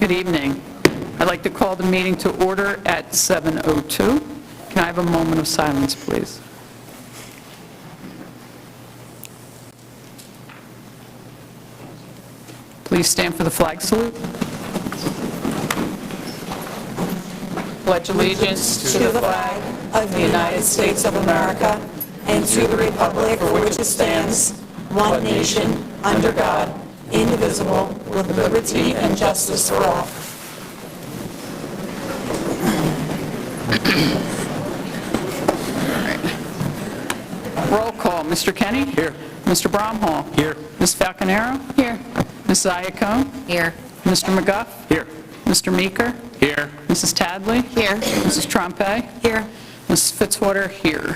Good evening. I'd like to call the meeting to order at 7:02. Can I have a moment of silence, please? Please stand for the flag salute. Pledge allegiance to the flag of the United States of America and to the republic for which it stands, one nation, under God, indivisible, with liberty and justice for all. Roll call. Mr. Kenny? Here. Mr. Bromhall? Here. Ms. Falconero? Here. Ms. Iacone? Here. Mr. McGuff? Here. Mr. Meeker? Here. Mrs. Tadley? Here. Mrs. Trompe? Here. Mrs. Fitzwater? Here.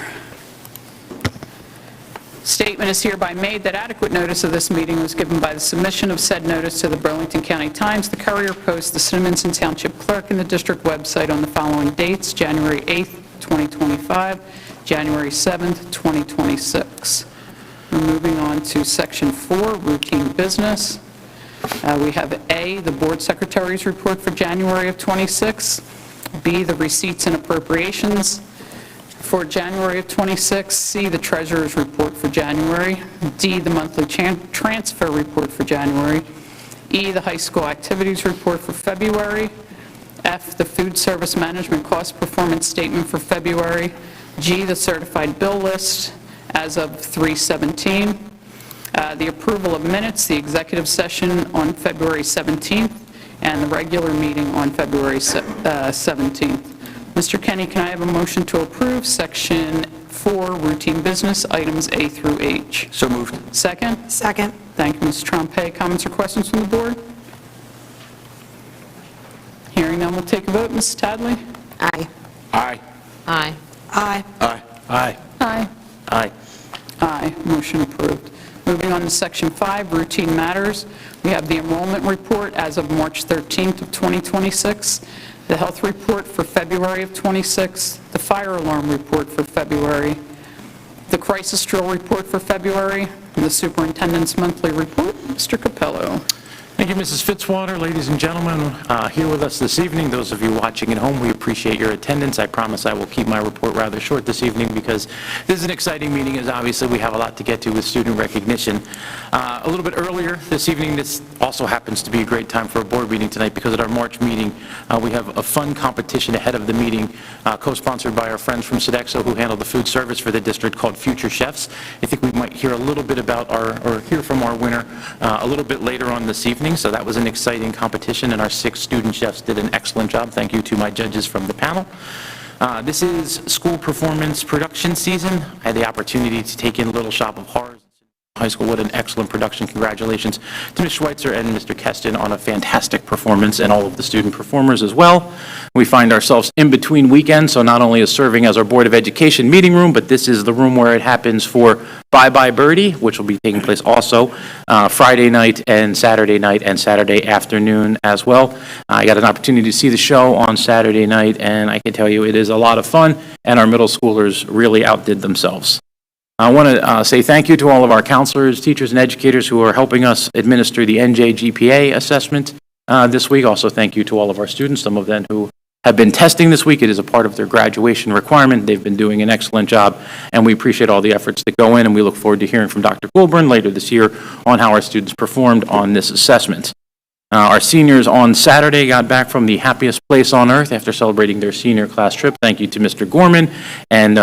Statement is hereby made that adequate notice of this meeting was given by the submission of said notice to the Burlington County Times, the Courier Post, the Cinnaminson Township Clerk, and the district website on the following dates: January 8th, 2025, January 7th, 2026. We're moving on to Section 4, Routine Business. We have A, the Board Secretary's report for January of 26. B, the Receipts and Appropriations for January of 26. C, the Treasurer's report for January. D, the Monthly Transfer report for January. E, the High School Activities report for February. F, the Food Service Management Cost Performance Statement for February. G, the Certified Bill List as of 3/17. The approval of minutes, the executive session on February 17th, and the regular meeting on February 17th. Mr. Kenny, can I have a motion to approve Section 4, Routine Business, items A through H? So moved. Second? Second. Thank you, Ms. Trompe. Comments or questions from the board? Hearing none, we'll take a vote. Mrs. Tadley? Aye. Aye. Aye. Aye. Aye. Aye. Aye. Aye. Aye. Motion approved. Moving on to Section 5, Routine Matters. We have the enrollment report as of March 13th of 2026, the health report for February of 26, the fire alarm report for February, the crisis drill report for February, and the superintendent's monthly report. Mr. Capello. Thank you, Mrs. Fitzwater. Ladies and gentlemen, here with us this evening, those of you watching at home, we appreciate your attendance. I promise I will keep my report rather short this evening because this is an exciting meeting, as obviously we have a lot to get to with student recognition. A little bit earlier this evening, this also happens to be a great time for a board meeting tonight because at our March meeting, we have a fun competition ahead of the meeting, co-sponsored by our friends from Sodexo who handle the food service for the district, called Future Chefs. I think we might hear a little bit about or hear from our winner a little bit later on this evening. So that was an exciting competition, and our 6 student chefs did an excellent job. Thank you to my judges from the panel. This is school performance production season. I had the opportunity to take in Little Shop of Horrors High School. What an excellent production. Congratulations to Ms. Schweitzer and Mr. Keston on a fantastic performance, and all of the student performers as well. We find ourselves in between weekends, so not only is serving as our Board of Education meeting room, but this is the room where it happens for Bye Bye Birdie, which will be taking place also Friday night and Saturday afternoon as well. I got an opportunity to see the show on Saturday night, and I can tell you it is a lot of fun, and our middle schoolers really outdid themselves. I want to say thank you to all of our counselors, teachers, and educators who are helping us administer the NJGPA assessment this week. Also, thank you to all of our students, some of them who have been testing this week. It is a part of their graduation requirement. They've been doing an excellent job, and we appreciate all the efforts that go in, and we look forward to hearing from Dr. Goulburn later this year on how our students performed on this assessment. Our seniors on Saturday got back from the happiest place on earth after celebrating their senior class trip. Thank you to Mr. Gorman and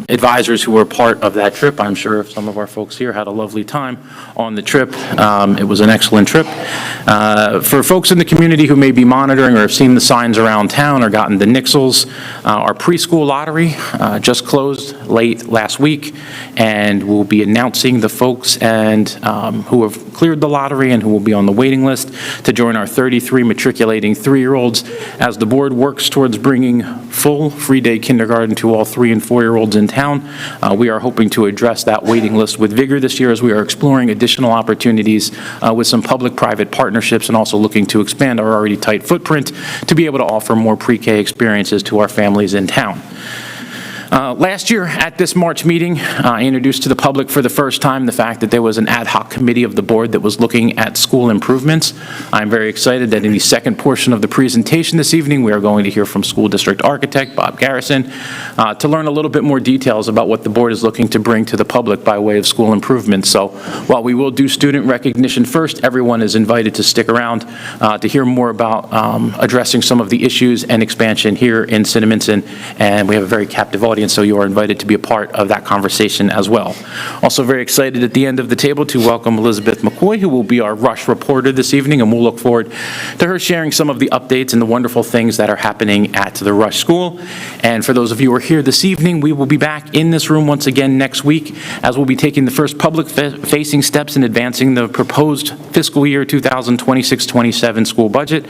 advisors who were part of that trip. I'm sure some of our folks here had a lovely time on the trip. It was an excellent trip. For folks in the community who may be monitoring or have seen the signs around town or gotten the nixles, our preschool lottery just closed late last week, and we'll be announcing the folks and who have cleared the lottery and who will be on the waiting list to join our 33 matriculating 3-year-olds as the board works towards bringing full free-day kindergarten to all 3- and 4-year-olds in town. We are hoping to address that waiting list with vigor this year as we are exploring additional opportunities with some public-private partnerships and also looking to expand our already tight footprint to be able to offer more pre-K experiences to our families in town. Last year at this March meeting, I introduced to the public for the first time the fact that there was an ad hoc committee of the board that was looking at school improvements. I'm very excited that in the second portion of the presentation this evening, we are going to hear from School District Architect Bob Garrison to learn a little bit more details about what the board is looking to bring to the public by way of school improvements. So while we will do student recognition first, everyone is invited to stick around to hear more about addressing some of the issues and expansion here in Cinnaminson, and we have a very captive audience, so you are invited to be a part of that conversation as well. Also very excited at the end of the table to welcome Elizabeth McCoy, who will be our Rush reporter this evening, and we'll look forward to her sharing some of the updates and the wonderful things that are happening at the Rush School. And for those of you who are here this evening, we will be back in this room once again next week, as we'll be taking the first public-facing steps in advancing the proposed fiscal year 2026-27 school budget.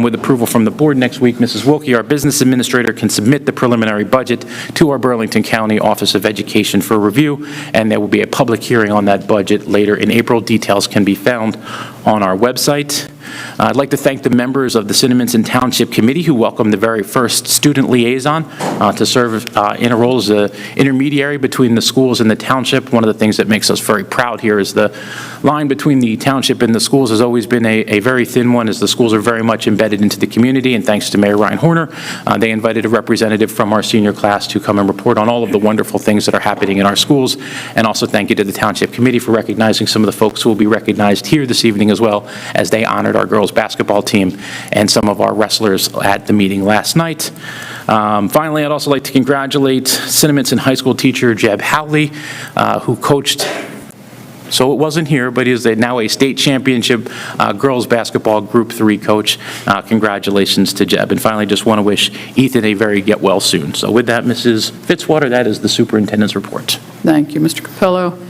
With approval from the board next week, Mrs. Wilkie, our business administrator, can submit the preliminary budget to our Burlington County Office of Education for review, and there will be a public hearing on that budget later in April. Details can be found on our website. I'd like to thank the members of the Cinnaminson Township Committee who welcomed the very first student liaison to serve in a role as an intermediary between the schools and the township. One of the things that makes us very proud here is the line between the township and the schools has always been a very thin one, as the schools are very much embedded into the community, and thanks to Mayor Ryan Horner, they invited a representative from our senior class to come and report on all of the wonderful things that are happening in our schools. And also thank you to the Township Committee for recognizing some of the folks who will be recognized here this evening as well, as they honored our girls basketball team and some of our wrestlers at the meeting last night. Finally, I'd also like to congratulate Cinnaminson High School teacher Jeb Howley, who coached, so it wasn't here, but he is now a state championship girls basketball Group 3 coach. Congratulations to Jeb. And finally, just want to wish Ethan a very get well soon. So with that, Mrs. Fitzwater, that is the superintendent's report. Thank you, Mr. Capello.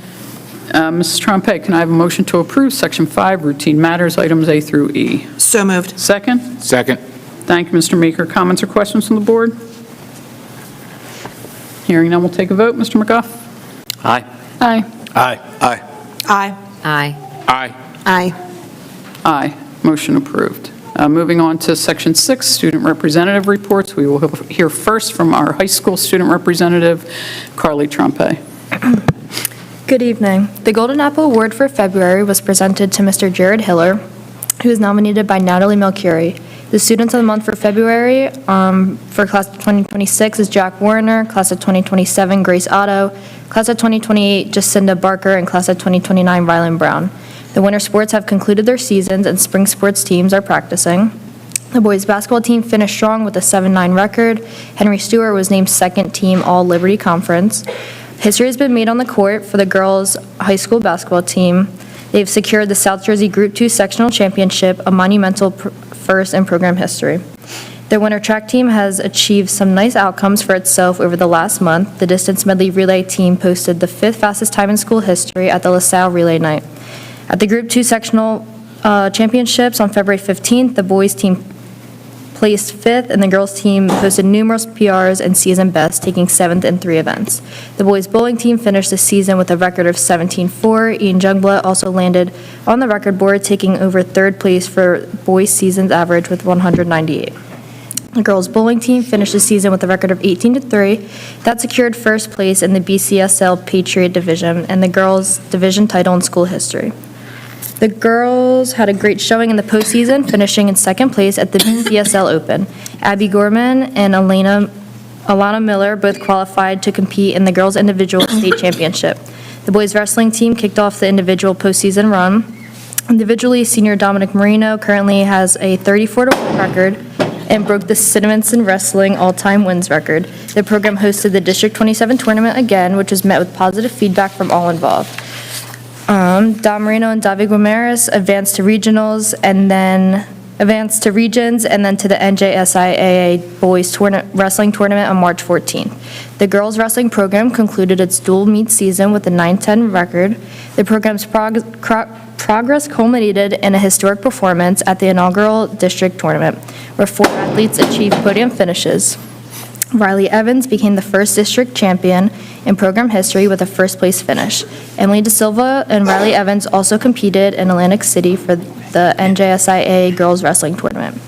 Mrs. Trompe, can I have a motion to approve Section 5, routine matters, items A through E? So moved. Second? Second. Thank you, Mr. Meeker. Comments or questions from the board? Hearing none, we'll take a vote. Mr. McGough? Aye. Aye. Aye. Aye. Aye. Aye. Aye. Aye. Aye. Motion approved. Moving on to Section 6, student representative reports. We will hear first from our high school student representative, Carly Trompe. Good evening. The Golden Apple Award for February was presented to Mr. Jared Hiller, who is nominated by Natalie Melchiori. The students of the month for February for class of 2026 is Jack Warner, class of 2027 Grace Otto, class of 2028 Jacinda Barker, and class of 2029 Rylan Brown. The winter sports have concluded their seasons and spring sports teams are practicing. The boys basketball team finished strong with a 7-9 record. Henry Stewart was named second team All-Liberty Conference. History has been made on the court for the girls' high school basketball team. They've secured the South Jersey Group 2 Sectional Championship, a monumental first in program history. The winter track team has achieved some nice outcomes for itself over the last month. The distance medley relay team posted the 5th fastest time in school history at the LaSalle Relay Night. At the Group 2 Sectional Championships on February 15th, the boys team placed 5th, and the girls' team posted numerous PRs and season bests, taking 7th in 3 events. The boys' bowling team finished the season with a record of 17-4. Ian Jungblatt also landed on the record board, taking over 3rd place for boys' season's average with 198. The girls' bowling team finished the season with a record of 18-3. That secured 1st place in the BCSL Patriot Division and the girls' division title in school history. The girls had a great showing in the postseason, finishing in 2nd place at the BCSL Open. Abby Gorman and Alana Miller both qualified to compete in the girls' individual state championship. The boys' wrestling team kicked off the individual postseason run. Individually, senior Dominic Marino currently has a 34-1 record and broke the Cinnaminson Wrestling all-time wins record. The program hosted the District 27 tournament again, which was met with positive feedback from all involved. Dom Marino and David Guimaras advanced to regions, and then to the NJSIAA Boys Wrestling Tournament on March 14th. The girls' wrestling program concluded its dual meet season with a 9-10 record. The program's progress culminated in a historic performance at the inaugural district tournament, where 4 athletes achieved podium finishes. Riley Evans became the first district champion in program history with a 1st place finish. Emily De Silva and Riley Evans also competed in Atlantic City for the NJSIA Girls Wrestling Tournament.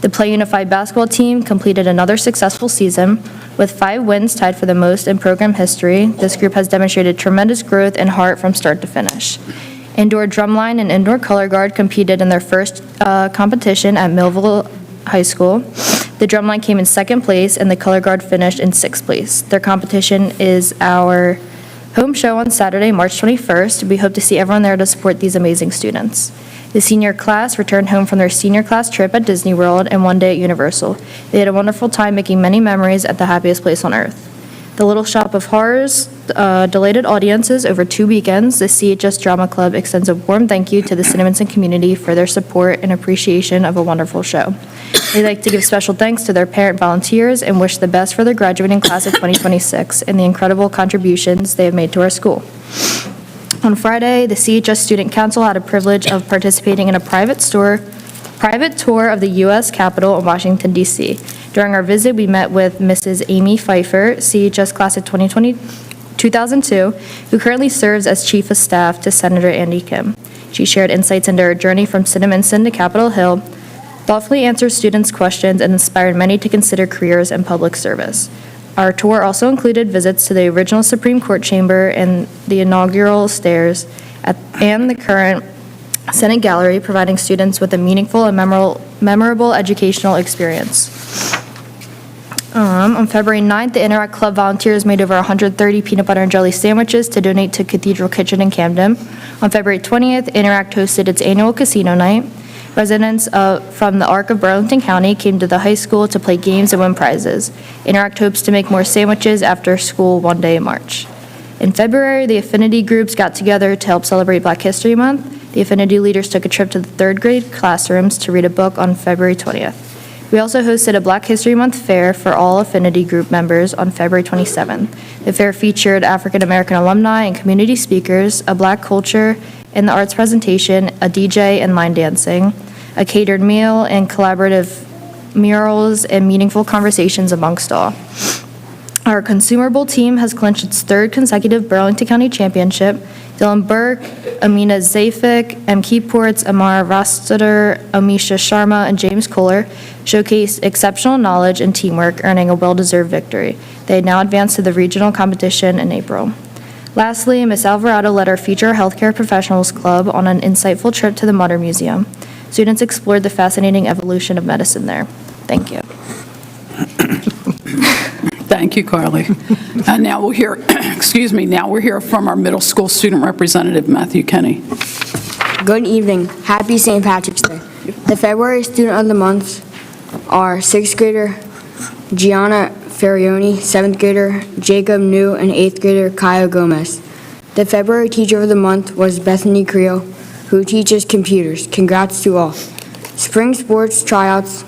The Play Unified basketball team completed another successful season. With 5 wins tied for the most in program history, this group has demonstrated tremendous growth and heart from start to finish. Indoor drumline and indoor color guard competed in their first competition at Millville High School. The drumline came in 2nd place and the color guard finished in 6th place. Their competition is our home show on Saturday, March 21st. We hope to see everyone there to support these amazing students. The senior class returned home from their senior class trip at Disney World and one day at Universal. They had a wonderful time making many memories at the happiest place on earth. The Little Shop of Horrors delighted audiences over 2 weekends. The CHS Drama Club extends a warm thank you to the Cinnaminson community for their support and appreciation of a wonderful show. They'd like to give special thanks to their parent volunteers and wish the best for their graduating class of 2026 and the incredible contributions they have made to our school. On Friday, the CHS Student Council had a privilege of participating in a private tour of the U.S. Capitol in Washington, D.C. During our visit, we met with Mrs. Amy Pfeiffer, CHS class of 2002, who currently serves as Chief of Staff to Senator Andy Kim. She shared insights into her journey from Cinnaminson to Capitol Hill, thoughtfully answered students' questions, and inspired many to consider careers in public service. Our tour also included visits to the original Supreme Court chamber and the inaugural stairs and the current Senate gallery, providing students with a meaningful and memorable educational experience. On February 9th, the Interact Club volunteers made over 130 peanut butter and jelly sandwiches to donate to Cathedral Kitchen in Camden. On February 20th, Interact hosted its annual casino night. Residents from the Arc of Burlington County came to the high school to play games and win prizes. Interact hopes to make more sandwiches after school one day in March. In February, the affinity groups got together to help celebrate Black History Month. The affinity leaders took a trip to the 3rd grade classrooms to read a book on February 20th. We also hosted a Black History Month fair for all affinity group members on February 27th. The fair featured African American alumni and community speakers, a Black culture and the arts presentation, a DJ and line dancing, a catered meal, and collaborative murals and meaningful conversations amongst all. Our consumable team has clinched its 3rd consecutive Burlington County Championship. Dylan Burke, Amina Zafik, M. Keyports, Amara Rosteter, Amisha Sharma, and James Kohler showcased exceptional knowledge and teamwork, earning a well-deserved victory. They now advance to the regional competition in April. Lastly, Ms. Alvarado led our Future Healthcare Professionals Club on an insightful trip to the Mutter Museum. Students explored the fascinating evolution of medicine there. Thank you. Thank you, Carly. And now we'll hear, now we'll hear from our middle school student representative, Matthew Kenny. Good evening. Happy St. Patrick's Day. The February Student of the Month are 6th grader Gianna Ferrioni, 7th grader Jacob New, and 8th grader Kyle Gomez. The February Teacher of the Month was Bethany Creel, who teaches computers. Congrats to all. Spring sports tryouts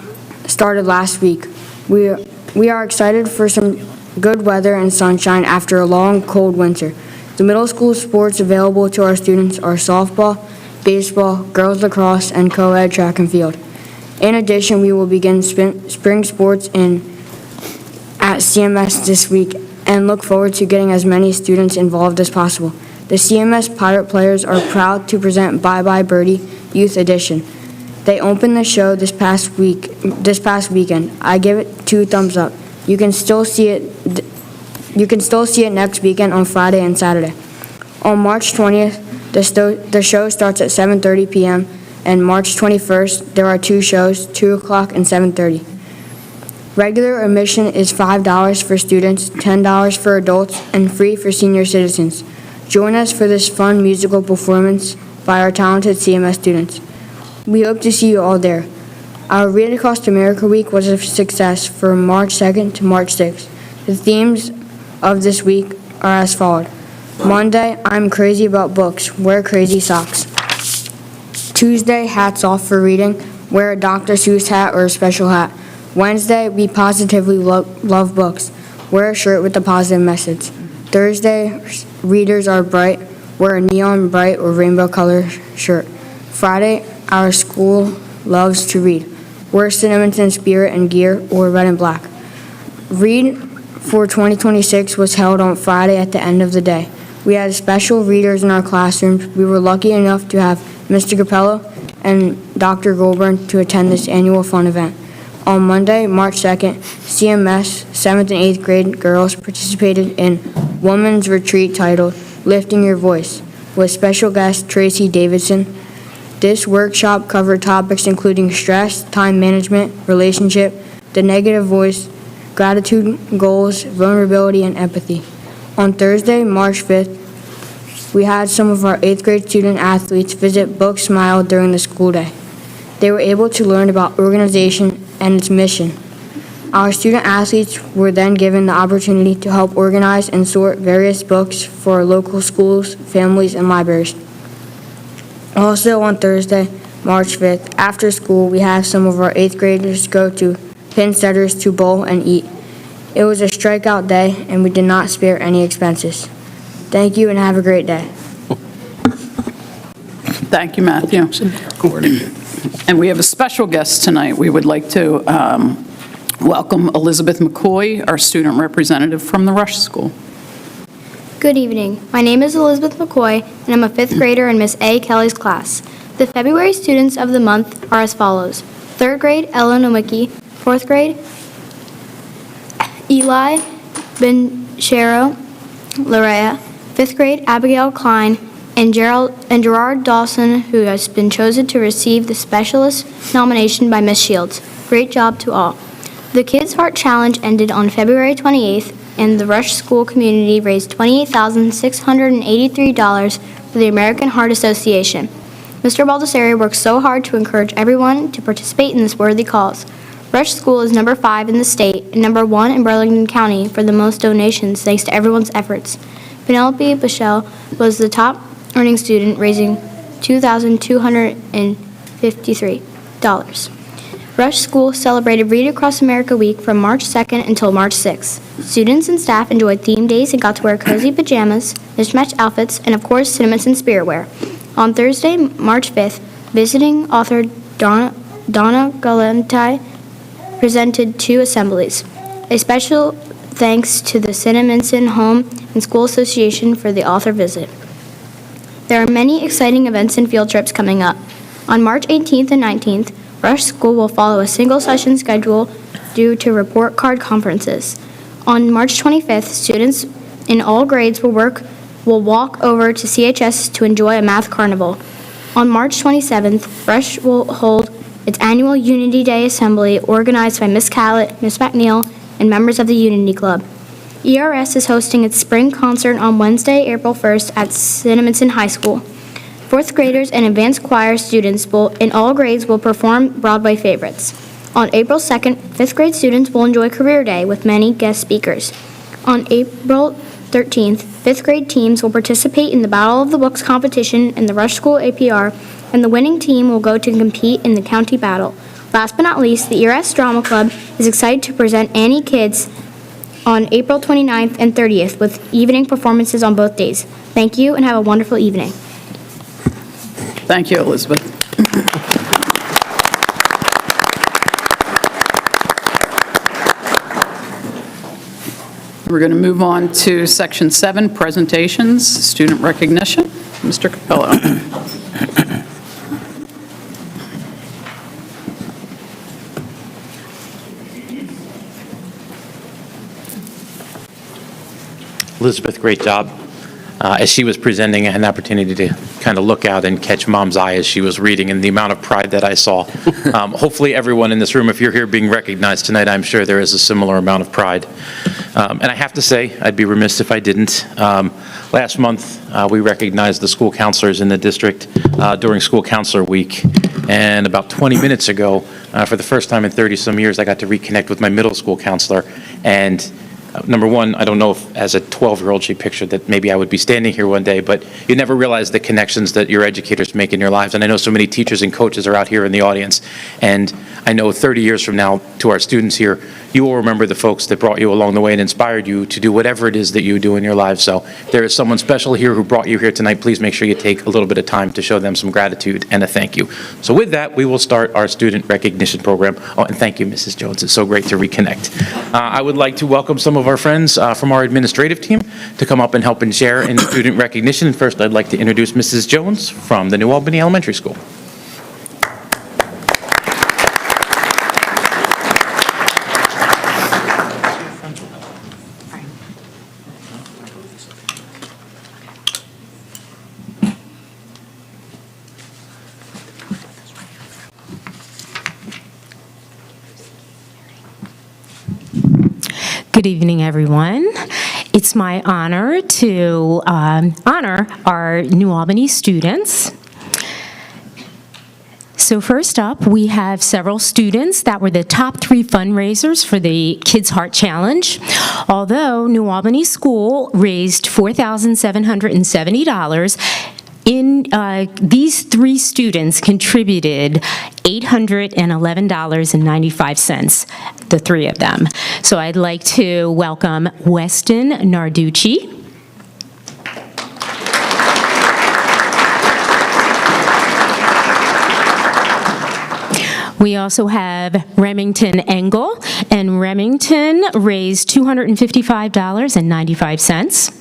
started last week. We are excited for some good weather and sunshine after a long, cold winter. The middle school sports available to our students are softball, baseball, girls lacrosse, and co-ed track and field. In addition, we will begin spring sports at CMS this week and look forward to getting as many students involved as possible. The CMS Pirate Players are proud to present Bye Bye Birdie Youth Edition. They opened the show this past weekend. I give it 2 thumbs up. You can still see it next weekend on Friday and Saturday. On March 20th, the show starts at 7:30 p.m. and March 21st, there are 2 shows, 2 o'clock and 7:30. Regular admission is $5 for students, $10 for adults, and free for senior citizens. Join us for this fun musical performance by our talented CMS students. We hope to see you all there. Our Read Across America Week was a success from March 2nd to March 6th. The themes of this week are as follows. Monday, I'm crazy about books. Wear crazy socks. Tuesday, hats off for reading. Wear a Dr. Seuss hat or a special hat. Wednesday, we positively love books. Wear a shirt with a positive message. Thursday, readers are bright. Wear a neon bright or rainbow color shirt. Friday, our school loves to read. Wear Cinnaminson spirit and gear or red and black. Read for 2026 was held on Friday at the end of the day. We had special readers in our classrooms. We were lucky enough to have Mr. Capello and Dr. Goldburn to attend this annual fun event. On Monday, March 2nd, CMS 7th and 8th grade girls participated in Women's Retreat titled Lifting Your Voice with special guest Tracy Davidson. This workshop covered topics including stress, time management, relationship, the negative voice, gratitude, goals, vulnerability, and empathy. On Thursday, March 5th, we had some of our 8th grade student athletes visit Book Smile during the school day. They were able to learn about organization and its mission. Our student athletes were then given the opportunity to help organize and sort various books for local schools, families, and libraries. Also on Thursday, March 5th, after school, we had some of our 8th graders go to Pinsetters to bowl and eat. It was a strikeout day, and we did not spare any expenses. Thank you, and have a great day. Thank you, Matthew. And we have a special guest tonight. We would like to welcome Elizabeth McCoy, our student representative from the Rush School. Good evening. My name is Elizabeth McCoy, and I'm a 5th grader in Miss A. Kelly's class. The February students of the month are as follows. 3rd grade, Eleanor Mickey. 4th grade, Eli Benchero Larea. 5th grade, Abigail Klein. And Gerard Dawson, who has been chosen to receive the specialist nomination by Miss Shields. Great job to all. The Kids Heart Challenge ended on February 28th, and the Rush School community raised $28,683 for the American Heart Association. Mr. Baldessari works so hard to encourage everyone to participate in this worthy cause. Rush School is number 5 in the state and number 1 in Burlington County for the most donations thanks to everyone's efforts. Penelope Bichelle was the top earning student, raising $2,253. Rush School celebrated Read Across America Week from March 2nd until March 6th. Students and staff enjoyed theme days and got to wear cozy pajamas, mismatched outfits, and of course, Cinnaminson spirit wear. On Thursday, March 5th, visiting author Donna Galante presented 2 assemblies. A special thanks to the Cinnaminson Home and School Association for the author visit. There are many exciting events and field trips coming up. On March 18th and 19th, Rush School will follow a single session schedule due to report card conferences. On March 25th, students in all grades will walk over to CHS to enjoy a math carnival. On March 27th, Rush will hold its annual Unity Day Assembly organized by Miss Callett, Miss McNeil, and members of the Unity Club. ERS is hosting its spring concert on Wednesday, April 1st at Cinnaminson High School. 4th graders and advanced choir students in all grades will perform Broadway favorites. On April 2nd, 5th grade students will enjoy Career Day with many guest speakers. On April 13th, 5th grade teams will participate in the Battle of the Books competition in the Rush School APR, and the winning team will go to compete in the county battle. Last but not least, the ERS Drama Club is excited to present Annie Kids on April 29th and 30th with evening performances on both days. Thank you and have a wonderful evening. Thank you, Elizabeth. We're going to move on to Section 7, presentations, student recognition. Mr. Capello. Elizabeth, great job. As she was presenting, I had an opportunity to kind of look out and catch Mom's eye as she was reading, and the amount of pride that I saw. Hopefully everyone in this room, if you're here being recognized tonight, I'm sure there is a similar amount of pride. And I have to say, I'd be remiss if I didn't. Last month, we recognized the school counselors in the district during School Counselor Week, and about 20 minutes ago, for the first time in 30-some years, I got to reconnect with my middle school counselor, and number one, I don't know if as a 12-year-old she pictured that maybe I would be standing here one day, but you never realize the connections that your educators make in your lives. And I know so many teachers and coaches are out here in the audience. And I know 30 years from now, to our students here, you will remember the folks that brought you along the way and inspired you to do whatever it is that you do in your lives. So if there is someone special here who brought you here tonight, please make sure you take a little bit of time to show them some gratitude and a thank you. So with that, we will start our student recognition program. Oh, and thank you, Mrs. Jones. It's so great to reconnect. I would like to welcome some of our friends from our administrative team to come up and help and share in student recognition. First, I'd like to introduce Mrs. Jones from the New Albany Elementary School. Good evening, everyone. It's my honor to honor our New Albany students. So first up, we have several students that were the top 3 fundraisers for the Kids Heart Challenge. Although New Albany School raised $4,770, these 3 students contributed $811.95, the 3 of them. So I'd like to welcome Weston Narducci, we also have Remington Engel, and Remington raised $255.95.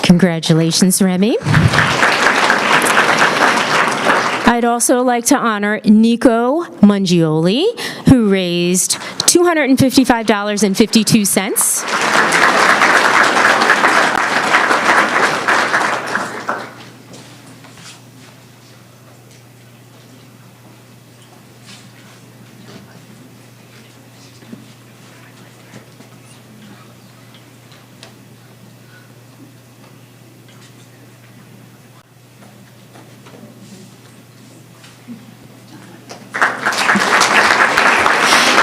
Congratulations, Remy. I'd also like to honor Nico Mangioli, who raised $255.52.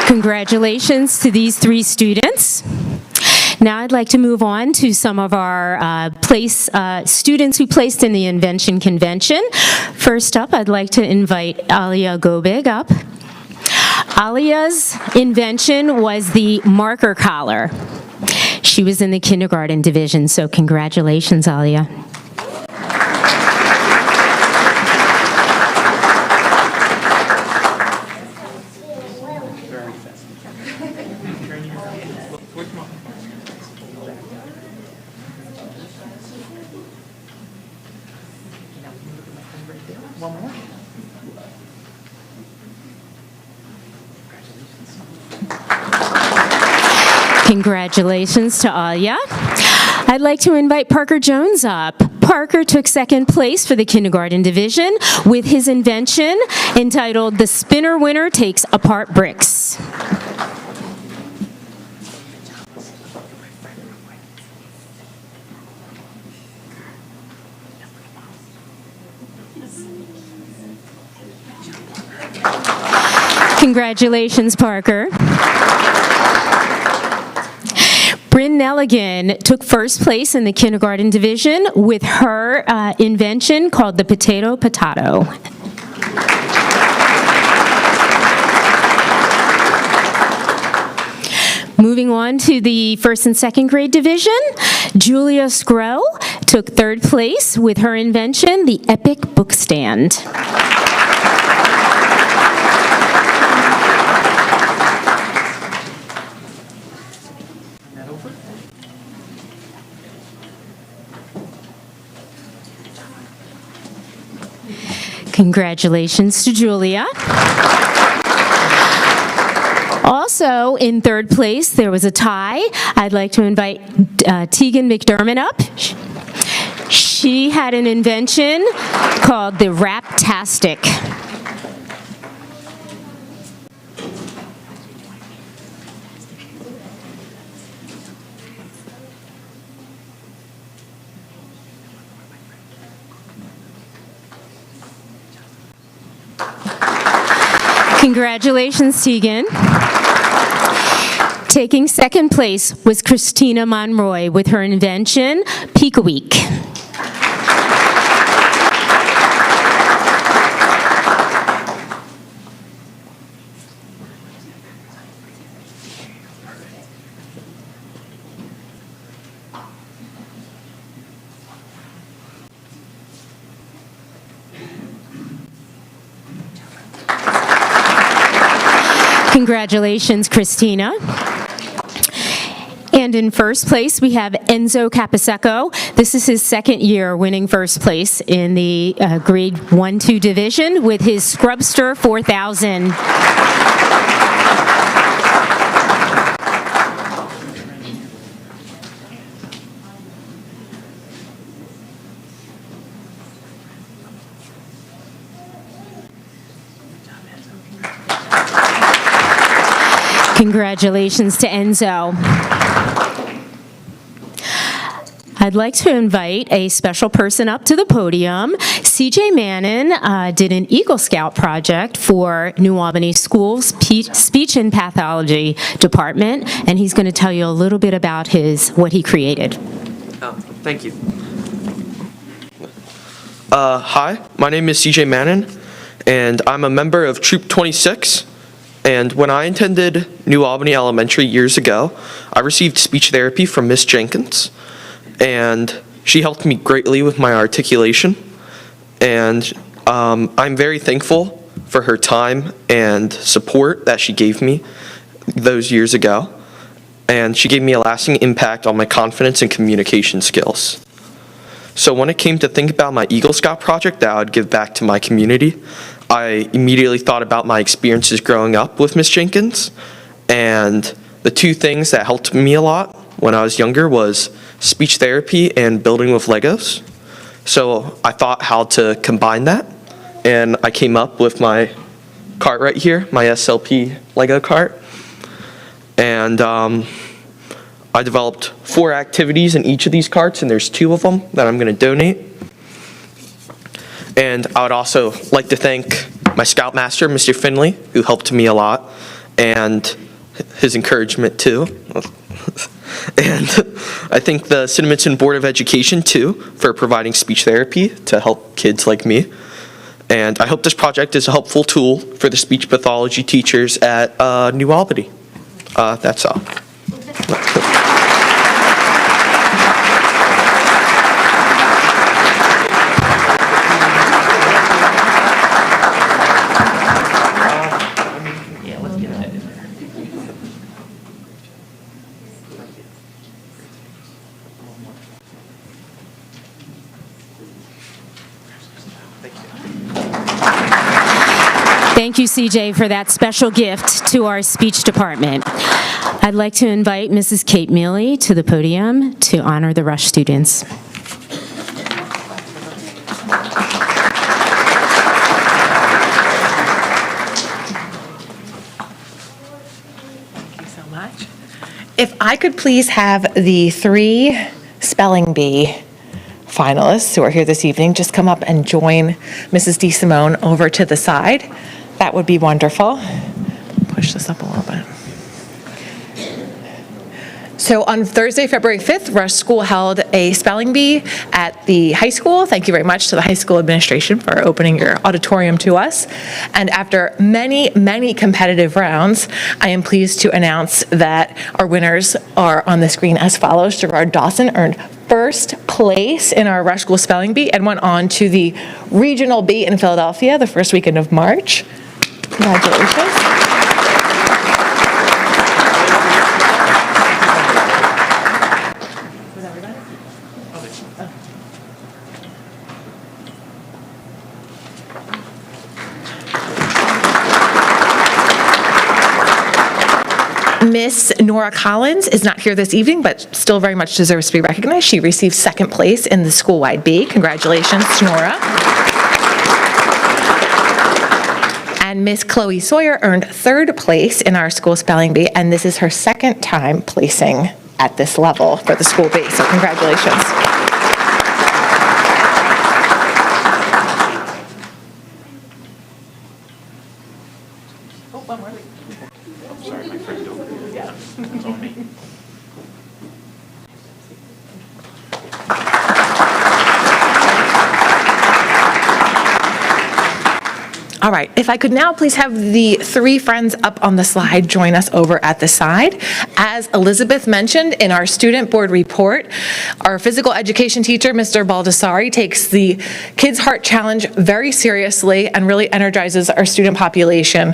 Congratulations to these 3 students. Now I'd like to move on to some of our students who placed in the Invention Convention. First up, I'd like to invite Alia Gobig up. Alia's invention was the marker collar. She was in the kindergarten division, so congratulations, Alia. Congratulations to Alia. I'd like to invite Parker Jones up. Parker took 2nd place for the kindergarten division with his invention entitled "The Spinner Winner Takes Apart Bricks." Congratulations, Parker. Bryn Nelligan took 1st place in the kindergarten division with her invention called the potato potato. Moving on to the 1st and 2nd grade division, Julia Scrow took 3rd place with her invention, the Epic Book Stand. Congratulations to Julia. Also, in 3rd place, there was a tie. I'd like to invite Tegan McDermott up. She had an invention called the Rap-tastic. Congratulations, Tegan. Taking 2nd place was Christina Monroy with her invention, Peek a Week. Congratulations, Christina. And in first place, we have Enzo Capasecco. This is his second year winning first place in the grade 1-2 division with his Scrubster 4000. Congratulations to Enzo. I'd like to invite a special person up to the podium. CJ Mannon did an Eagle Scout project for New Albany Schools Speech and Pathology Department, and he's going to tell you a little bit about what he created. Thank you. Hi, my name is CJ Mannon, and I'm a member of Troop 26. And when I attended New Albany Elementary years ago, I received speech therapy from Miss Jenkins, and she helped me greatly with my articulation. And I'm very thankful for her time and support that she gave me those years ago. And she gave me a lasting impact on my confidence and communication skills. So when it came to think about my Eagle Scout project that I would give back to my community, I immediately thought about my experiences growing up with Miss Jenkins, and the two things that helped me a lot when I was younger was speech therapy and building with Legos. So I thought how to combine that, and I came up with my cart right here, my SLP Lego cart, and I developed 4 activities in each of these carts, and there's 2 of them that I'm going to donate. And I would also like to thank my Scoutmaster, Mr. Finley, who helped me a lot, and his encouragement too. And I thank the Cinnaminson Board of Education too for providing speech therapy to help kids like me. And I hope this project is a helpful tool for the speech pathology teachers at New Albany. That's all. Thank you, CJ, for that special gift to our speech department. I'd like to invite Mrs. Kate Mealy to the podium to honor the Rush students. Thank you so much. If I could please have the 3 spelling bee finalists who are here this evening just come up and join Mrs. DeSimone over to the side. That would be wonderful. Push this up a little bit. So on Thursday, February 5th, Rush School held a spelling bee at the high school. Thank you very much to the high school administration for opening your auditorium to us. And after many, many competitive rounds, I am pleased to announce that our winners are on the screen as follows. Gerard Dawson earned first place in our Rush School spelling bee and went on to the regional bee in Philadelphia the first weekend of March. Congratulations. Miss Nora Collins is not here this evening, but still very much deserves to be recognized. She received second place in the school-wide bee. Congratulations to Nora. And Miss Chloe Sawyer earned third place in our school spelling bee, and this is her second time placing at this level for the school bee. So congratulations. All right, if I could now please have the three friends up on the slide join us over at the side. As Elizabeth mentioned in our student board report, our physical education teacher, Mr. Baldessari, takes the Kids Heart Challenge very seriously and really energizes our student population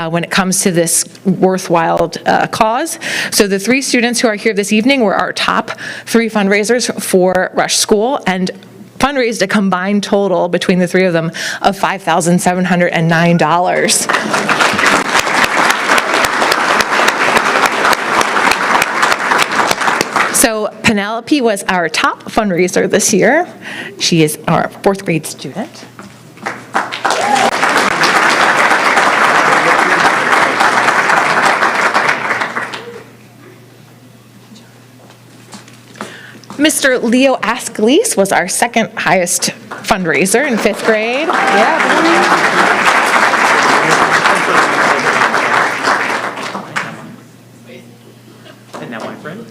when it comes to this worthwhile cause. So the three students who are here this evening were our top three fundraisers for Rush School, and fundraised a combined total between the three of them of $5,709. So Penelope was our top fundraiser this year. She is our fourth grade student. Mr. Leo Ascalise was our second highest fundraiser in fifth grade. And now my friend.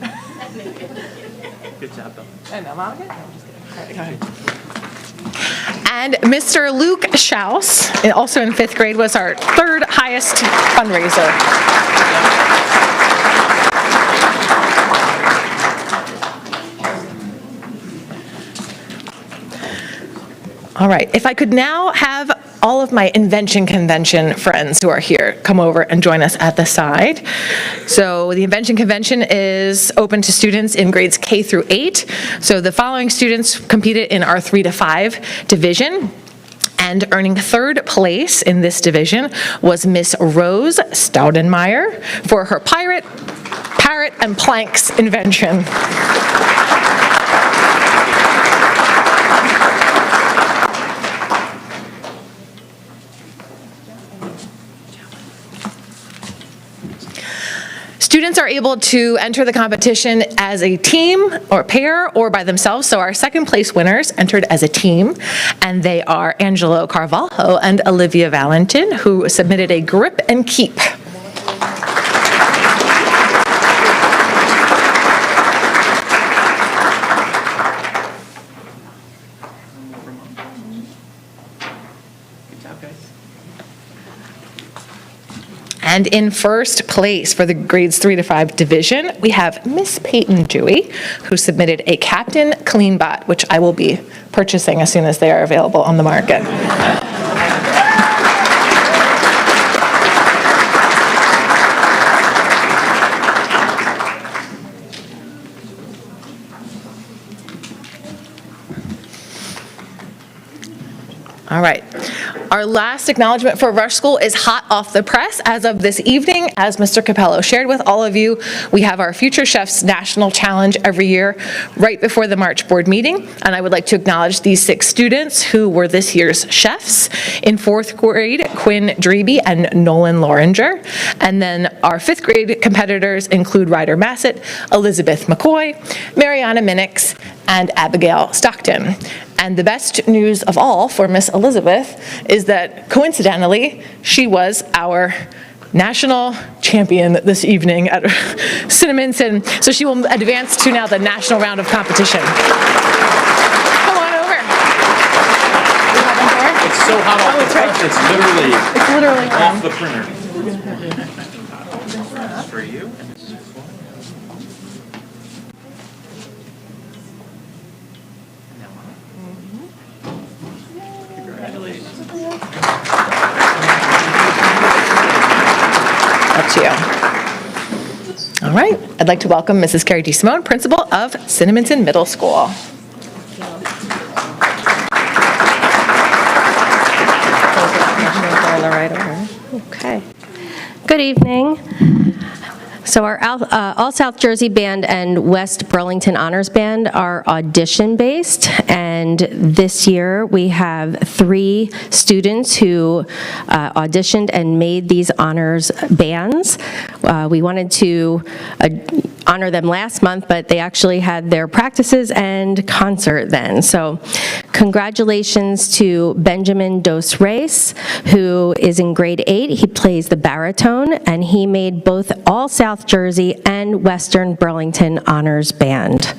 Good job, Bill. And Mr. Luke Schaus, also in fifth grade, was our third highest fundraiser. All right, if I could now have all of my Invention Convention friends who are here come over and join us at the side. So the Invention Convention is open to students in grades K through 8. So the following students competed in our 3 to 5 division. And earning third place in this division was Miss Rose Staudenmeyer for her parrot, and planks invention. Students are able to enter the competition as a team or pair or by themselves. So our second place winners entered as a team, and they are Angelo Carvalho and Olivia Valentin, who submitted a grip and keep. And in first place for the grades 3 to 5 division, we have Miss Peyton Dewey, who submitted a Captain CleanBot, which I will be purchasing as soon as they are available on the market. All right. Our last acknowledgement for Rush School is hot off the press as of this evening. As Mr. Capello shared with all of you, we have our Future Chefs National Challenge every year right before the March board meeting. And I would like to acknowledge these 6 students who were this year's chefs. In 4th grade, Quinn Dreby and Nolan Loringer. And then our 5th grade competitors include Ryder Massett, Elizabeth McCoy, Mariana Minix, and Abigail Stockton. And the best news of all for Miss Elizabeth is that, coincidentally, she was our national champion this evening at Cinnaminson, so she will advance to now the national round of competition. Come on over. It's so hot off the press, it's literally off the printer. For you. Up to you. All right, I'd like to welcome Mrs. Carrie D. Simone, principal of Cinnaminson Middle School. Okay. Good evening. So our All South Jersey Band and West Burlington Honors Band are audition-based, and this year we have 3 students who auditioned and made these honors bands. We wanted to honor them last month, but they actually had their practices and concert then. So congratulations to Benjamin Dos Reis, who is in grade 8. He plays the baritone, and he made both All South Jersey and Western Burlington Honors Band.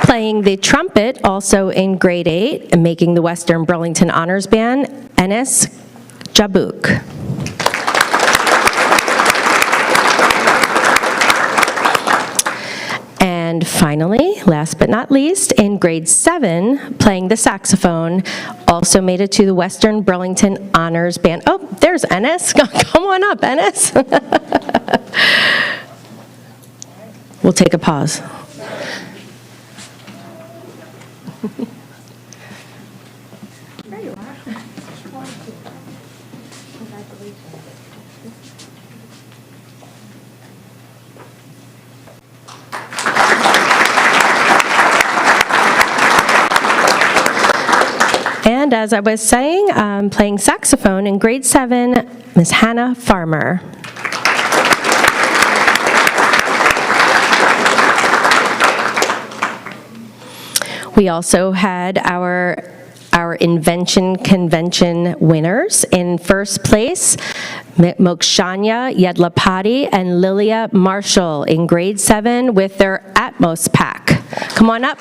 Playing Playing the trumpet, also in grade 8, and making the Western Burlington Honors Band, Enes Jabuk. And finally, last but not least, in grade 7, playing the saxophone, also made it to the Western Burlington Honors Band. Oh, there's Enes. Come on up, Enes. We'll take a pause. There you are. And as I was saying, playing saxophone in grade 7, Miss Hannah Farmer. We also had our Invention Convention winners. In first place, Mokshanya Yedlapati and Lilia Marshall in grade 7 with their Atmos pack. Come on up.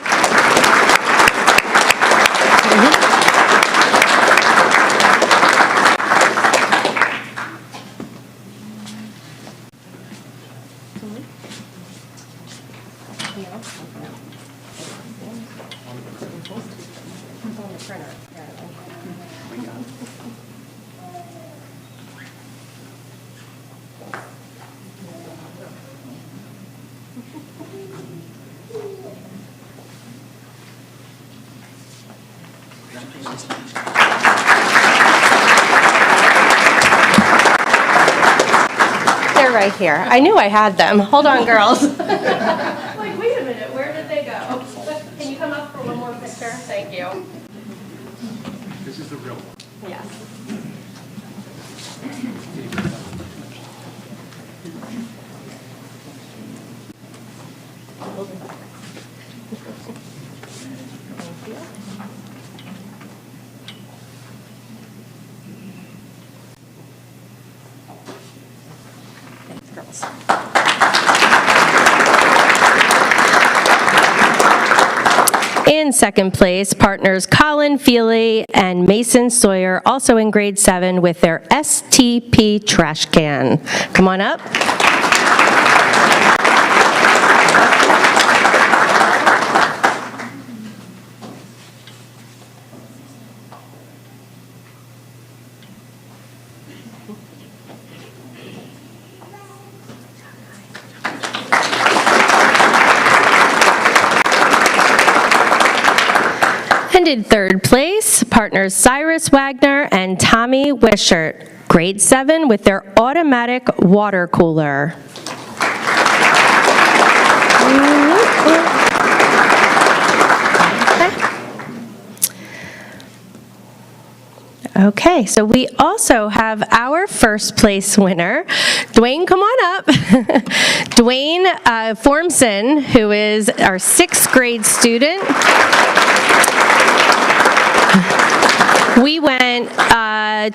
They're right here. I knew I had them. Hold on, girls. Like, wait a minute, where did they go? Can you come up for one more picture? Thank you. This is the real one. Yes. Thanks, girls. In second place, partners Colin Feely and Mason Sawyer, also in grade 7, with their STP trash can. Come on up. And in third place, partners Cyrus Wagner and Tommy Wishart, grade 7, with their automatic water cooler. Okay, so we also have our first place winner. Dwayne, come on up. Dwayne Formson, who is our 6th grade student. We went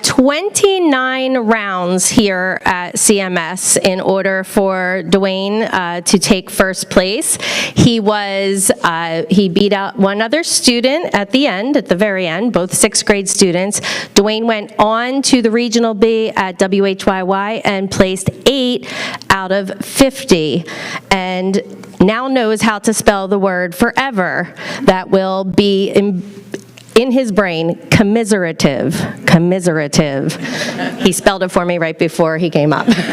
29 rounds here at CMS in order for Dwayne to take first place. He beat out one other student at the very end, both 6th grade students. Dwayne went on to the Regional B at WHYY and placed 8 out of 50, and now knows how to spell the word forever. That will be in his brain, commiserative. He spelled it for me right before he came up. Commiserative.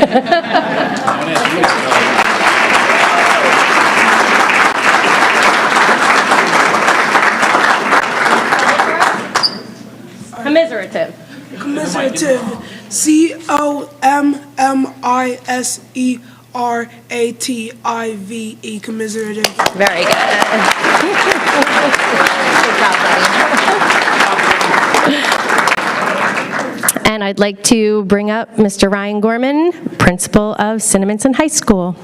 Commiserative. COMMISERATIVE. Commiserative. Very good. Good job, buddy. And I'd like to bring up Mr. Ryan Gorman, principal of Cinnaminson High School.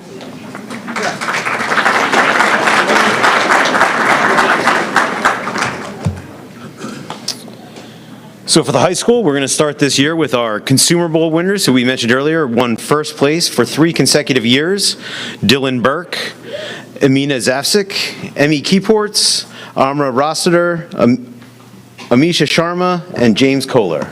So for the high school, we're going to start this year with our Consumer Bowl winners, who we mentioned earlier, won first place for 3 consecutive years. Dylan Burke, Amina Zafsik, Emmy Keyports, Amra Rossiter, Amisha Sharma, and James Kohler.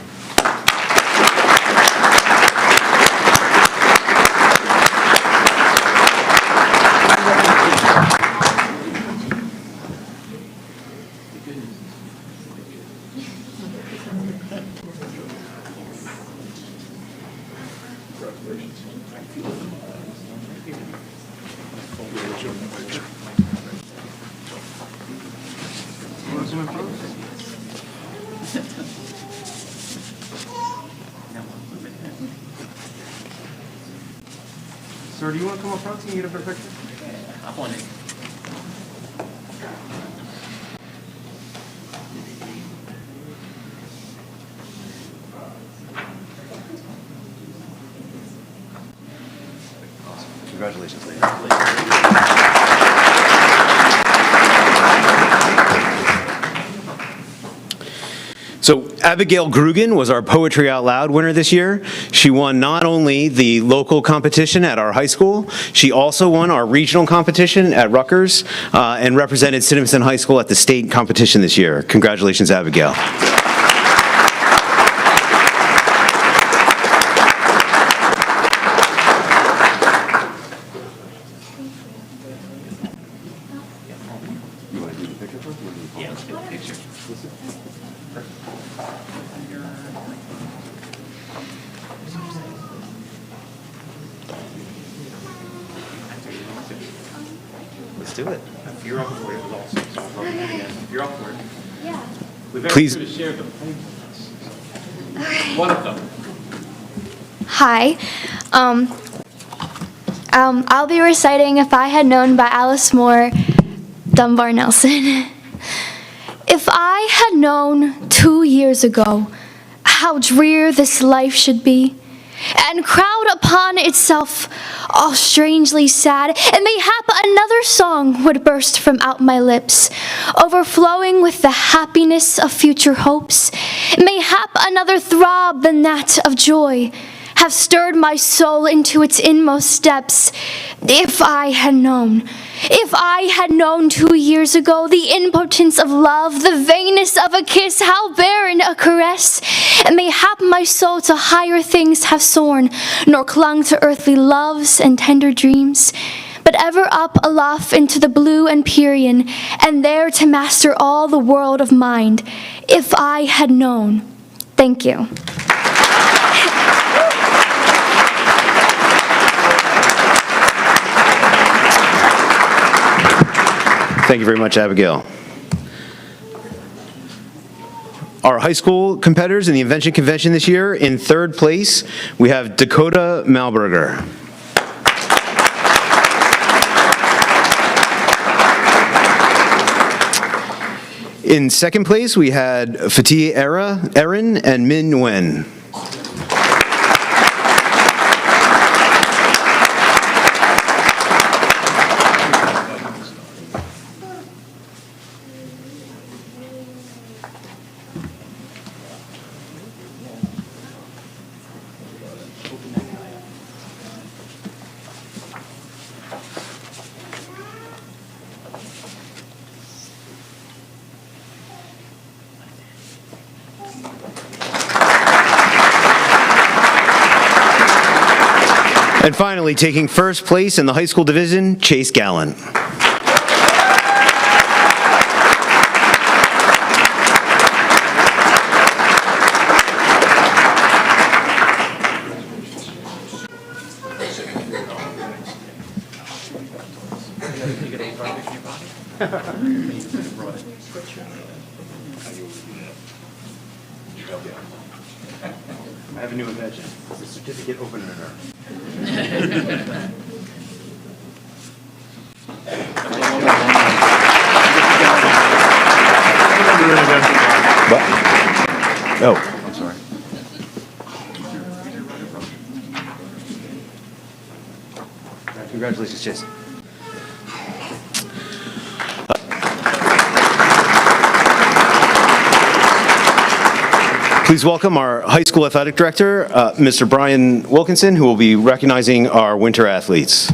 Sir, do you want to come up front so you can get a picture? Hop on in. Congratulations, ladies. So Abigail Grugan was our Poetry Out Loud winner this year. She won not only the local competition at our high school, she also won our regional competition at Rutgers and represented Cinnaminson High School at the state competition this year. Congratulations, Abigail. Let's do it. If you're up for it, it was awesome. So I'd love to do it again. If you're up for it. Yeah. We've asked Please. you to share them. One of them. Hi. I'll be reciting If I Had Known by Alice Moore Dunbar Nelson. If I had known 2 years ago how drear this life should be, and crowd upon itself all strangely sad, and mayhap another song would burst from out my lips, overflowing with the happiness of future hopes, mayhap another throb than that of joy have stirred my soul into its inmost depths. If I had known 2 years ago the impotence of love, the vainness of a kiss, how barren a caress, and mayhap my soul to higher things have soared, nor clung to earthly loves and tender dreams, but ever up aloft into the blue empyrean, and there to master all the world of mind. If I had known. Thank you. Thank you very much, Abigail. Our high school competitors in the Invention Convention this year, in third place, we have Dakota Malberger. In second place, we had Fatih Erin and Min Nguyen. And finally, taking first place in the high school division, Chase Gallen. I have a new invention. It's a certificate opener. Oh, I'm sorry. Congratulations, Chase. Please welcome our high school athletic director, Mr. Brian Wilkinson, who will be recognizing our winter athletes.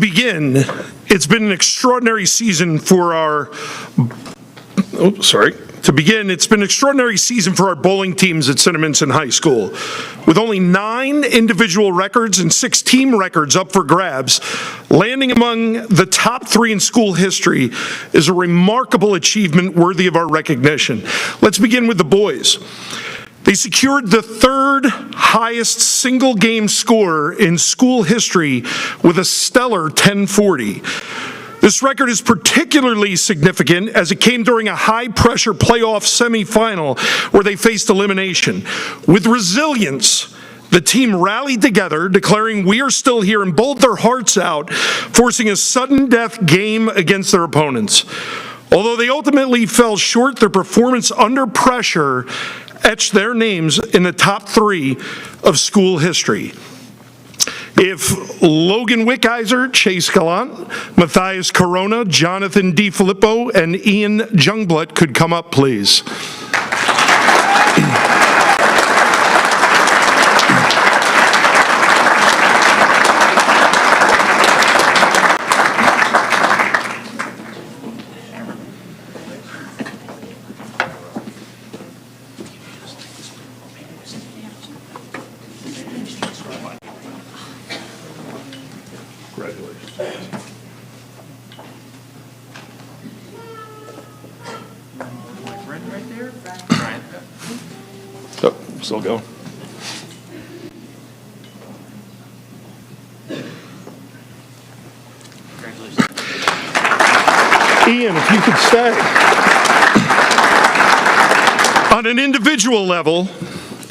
begin, it's been an extraordinary season for our bowling teams at Cinnaminson High School. With only 9 individual records and 6 team records up for grabs, landing among the top 3 in school history is a remarkable achievement worthy of our recognition. Let's begin with the boys. They secured the 3rd highest single game score in school history with a stellar 1040. This record is particularly significant as it came during a high-pressure playoff semifinal where they faced elimination. With resilience, the team rallied together, declaring, "We are still here," and bowled their hearts out, forcing a sudden death game against their opponents. Although they ultimately fell short, their performance under pressure etched their names in the top 3 of school history. If Logan Wickheiser, Chase Gallant, Matthias Corona, Jonathan DiFilippo, and Ian Jungblut could come up, please. Oh, still going. Ian, if you could stay. On an individual level,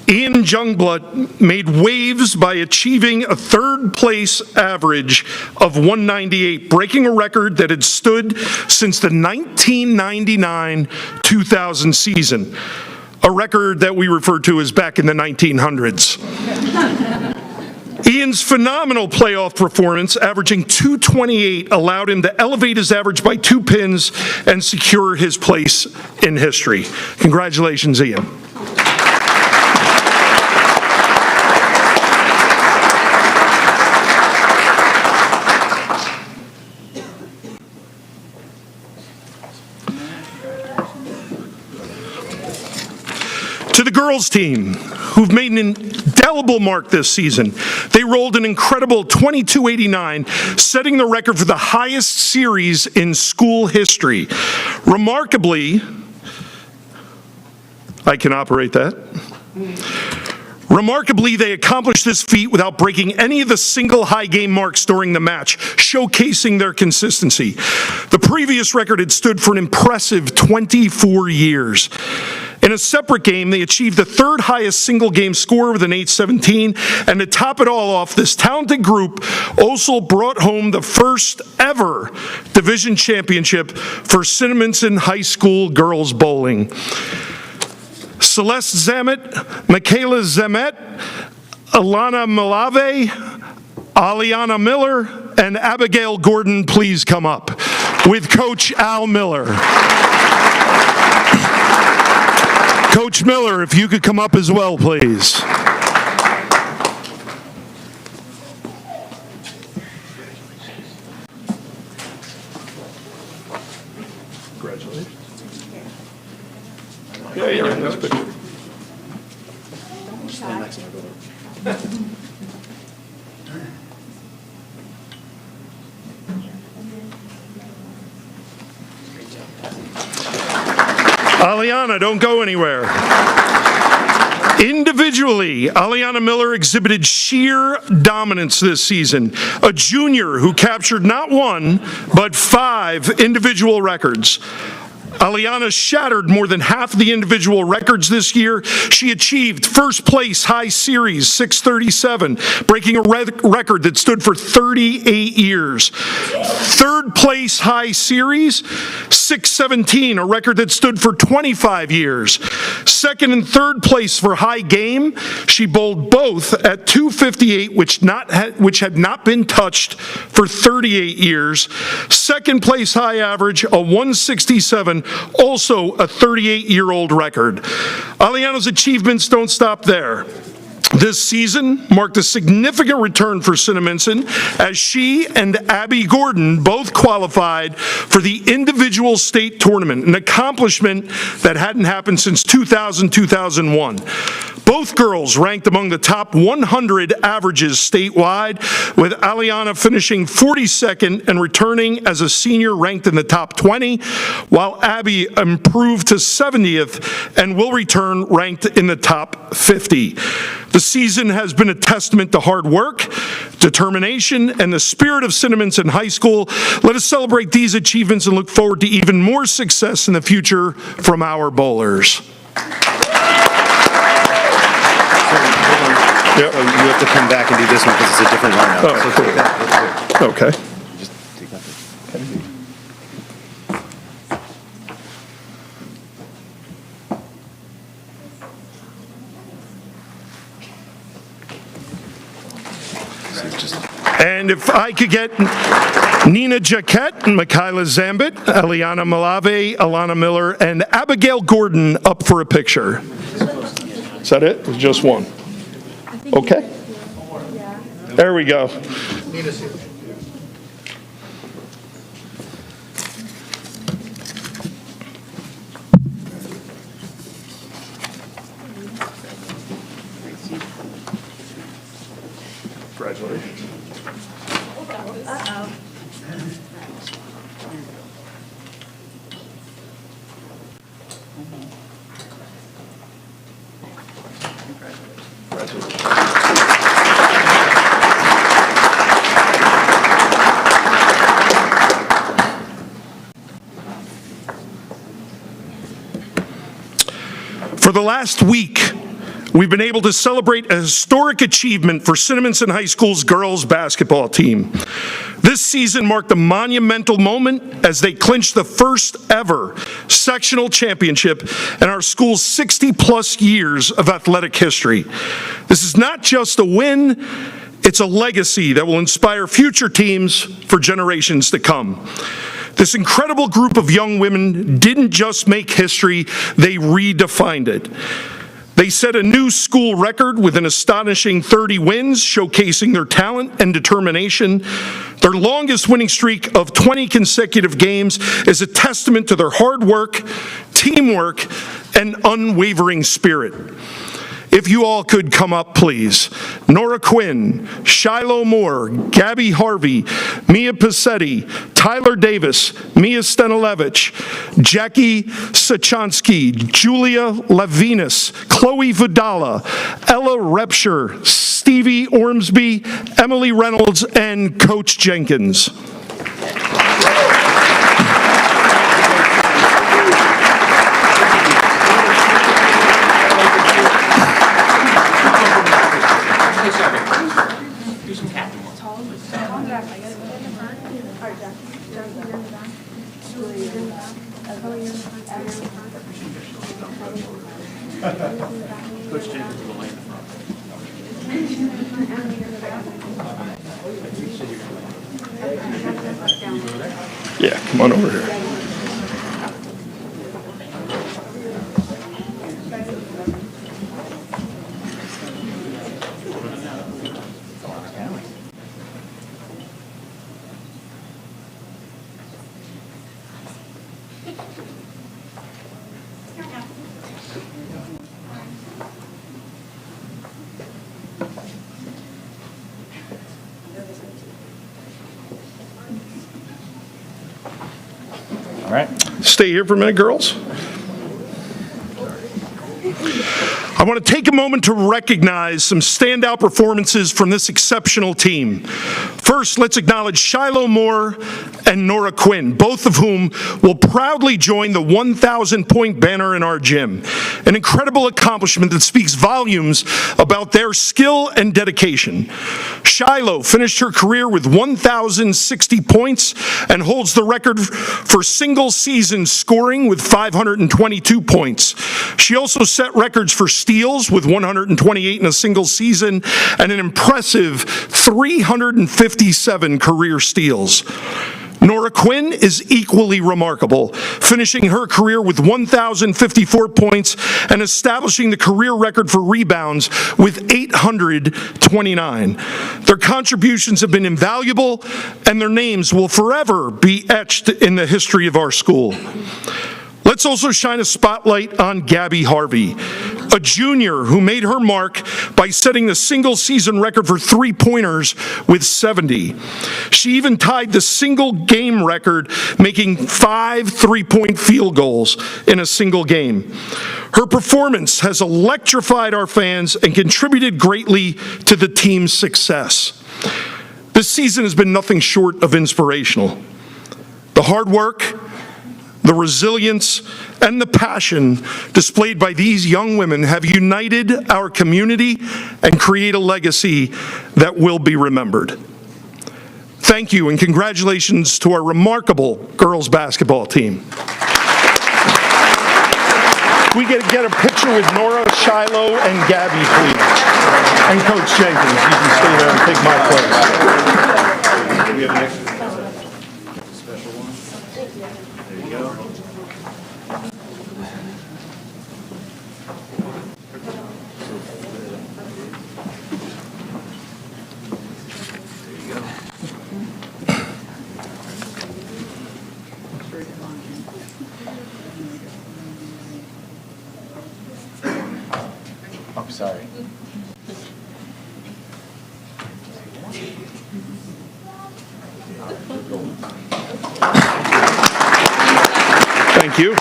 Ian Jungblut made waves by achieving a 3rd place average of 198, breaking a record that had stood since the 1999-2000 season, a record that we refer to as back in the 1900s. Ian's phenomenal playoff performance, averaging 228, allowed him to elevate his average by 2 pins and secure his place in history. Congratulations, Ian. To the girls team, who've made an indelible mark this season, they rolled an incredible 2289, setting the record for the highest series in school history. Remarkably, I can operate that. Remarkably, they accomplished this feat without breaking any of the single high game marks during the match, showcasing their consistency. The previous record had stood for an impressive 24 years. In a separate game, they achieved the 3rd highest single game score with an 817, and to top it all off, this talented group also brought home the first ever division championship for Cinnaminson High School girls bowling. Celeste Zamet, Michaela Zamet, Alana Malave, Aliana Miller, and Abigail Gordon, please come up, with Coach Al Miller. Coach Miller, if you could come up as well, please. Congratulations. Yeah, you're in this picture. Stand next to her. Aliana, don't go anywhere. Individually, Aliana Miller exhibited sheer dominance this season, a junior who captured not 1, but 5 individual records. Aliana shattered more than half the individual records this year. She achieved 1st place high series, 637, breaking a record that stood for 38 years. 3rd place high series, 617, a record that stood for 25 years. 2nd and 3rd place for high game, she bowled both at 258, which had not been touched for 38 years. 2nd place high average, a 167, also a 38-year-old record. Aliana's achievements don't stop there. This season marked a significant return for Cinnaminson as she and Abby Gordon both qualified for the individual state tournament, an accomplishment that hadn't happened since 2000-2001. Both girls ranked among the top 100 averages statewide, with Aliana finishing 42nd and returning as a senior ranked in the top 20, while Abby improved to 70th and will return ranked in the top 50. The season has been a testament to hard work, determination, and the spirit of Cinnaminson High School. Let us celebrate these achievements and look forward to even more success in the future from our bowlers. Yep. So you have to come back and do this one because it's a different lineup. Oh, so cool. take that. Okay. Just take that. And if I could get Nina Jaquette, Michaela Zambit, Eliana Malave, Alana Miller, and Abigail Gordon up for a picture. Is that it? It's just one. Okay. There we go. Congratulations. For the last week, we've been able to celebrate a historic achievement for Cinnaminson High School's girls basketball team. This season marked a monumental moment as they clinched the first ever sectional championship in our school's 60-plus years of athletic history. This is not just a win, it's a legacy that will inspire future teams for generations to come. This incredible group of young women didn't just make history, they redefined it. They set a new school record with an astonishing 30 wins, showcasing their talent and determination. Their longest winning streak of 20 consecutive games is a testament to their hard work, teamwork, and unwavering spirit. If you all could come up, please. Nora Quinn, Shiloh Moore, Gabby Harvey, Mia Passetti, Tyler Davis, Mia Stenilevich, Jackie Sachansky, Julia Levinas, Chloe Vidala, Ella Repsher, Stevie Ormsby, Emily Reynolds, and Coach Jenkins. Yeah, come on over here. All right. Stay here for a minute, girls. I want to take a moment to recognize some standout performances from this exceptional team. First, let's acknowledge Shiloh Moore and Nora Quinn, both of whom will proudly join the 1,000-point banner in our gym. An incredible accomplishment that speaks volumes about their skill and dedication. Shiloh finished her career with 1,060 points and holds the record for single-season scoring with 522 points. She also set records for steals with 128 in a single season and an impressive 357 career steals. Nora Quinn is equally remarkable, finishing her career with 1,054 points and establishing the career record for rebounds with 829. Their contributions have been invaluable, and their names will forever be etched in the history of our school. Let's also shine a spotlight on Gabby Harvey, a junior who made her mark by setting the single-season record for three-pointers with 70. She even tied the single-game record, making 5 three-point field goals in a single game. Her performance has electrified our fans and contributed greatly to the team's success. This season has been nothing short of inspirational. The hard work, the resilience, and the passion displayed by these young women have united our community and create a legacy that will be remembered. Thank you, and congratulations to our remarkable girls basketball team. We get a picture with Nora, Shiloh, and Gabby, please. And Coach Jenkins, you can stay there and take my place. We have an extra special one. There you go. I'm sorry. Thank you.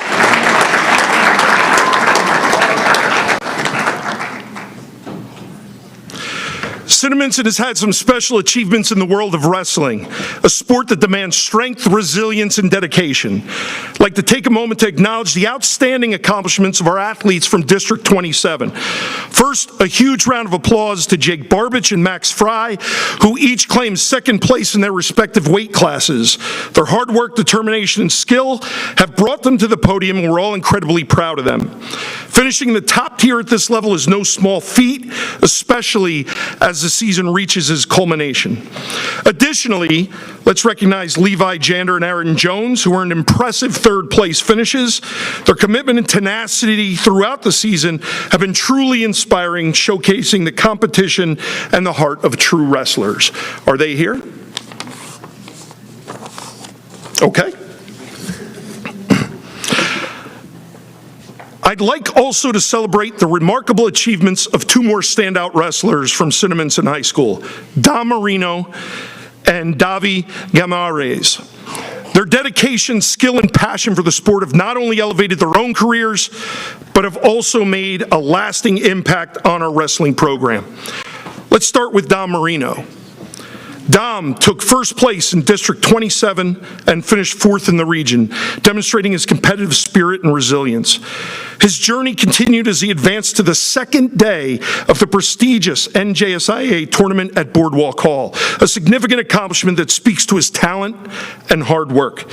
Cinnaminson has had some special achievements in the world of wrestling, a sport that demands strength, resilience, and dedication. I'd like to take a moment to acknowledge the outstanding accomplishments of our athletes from District 27. First, a huge round of applause to Jake Barbich and Max Fry, who each claimed second place in their respective weight classes. Their hard work, determination, and skill have brought them to the podium, and we're all incredibly proud of them. Finishing the top tier at this level is no small feat, especially as the season reaches its culmination. Additionally, let's recognize Levi Jander and Aaron Jones, who earned impressive third-place finishes. Their commitment and tenacity throughout the season have been truly inspiring, showcasing the competition and the heart of true wrestlers. Are they here? Okay. I'd like also to celebrate the remarkable achievements of two more standout wrestlers from Cinnaminson High School, Dom Marino and Davi Gamares. Their dedication, skill, and passion for the sport have not only elevated their own careers, but have also made a lasting impact on our wrestling program. Let's start with Dom Marino. Dom took first place in District 27 and finished fourth in the region, demonstrating his competitive spirit and resilience. His journey continued as he advanced to the second day of the prestigious NJSIA tournament at Boardwalk Hall, a significant accomplishment that speaks to his talent and hard work.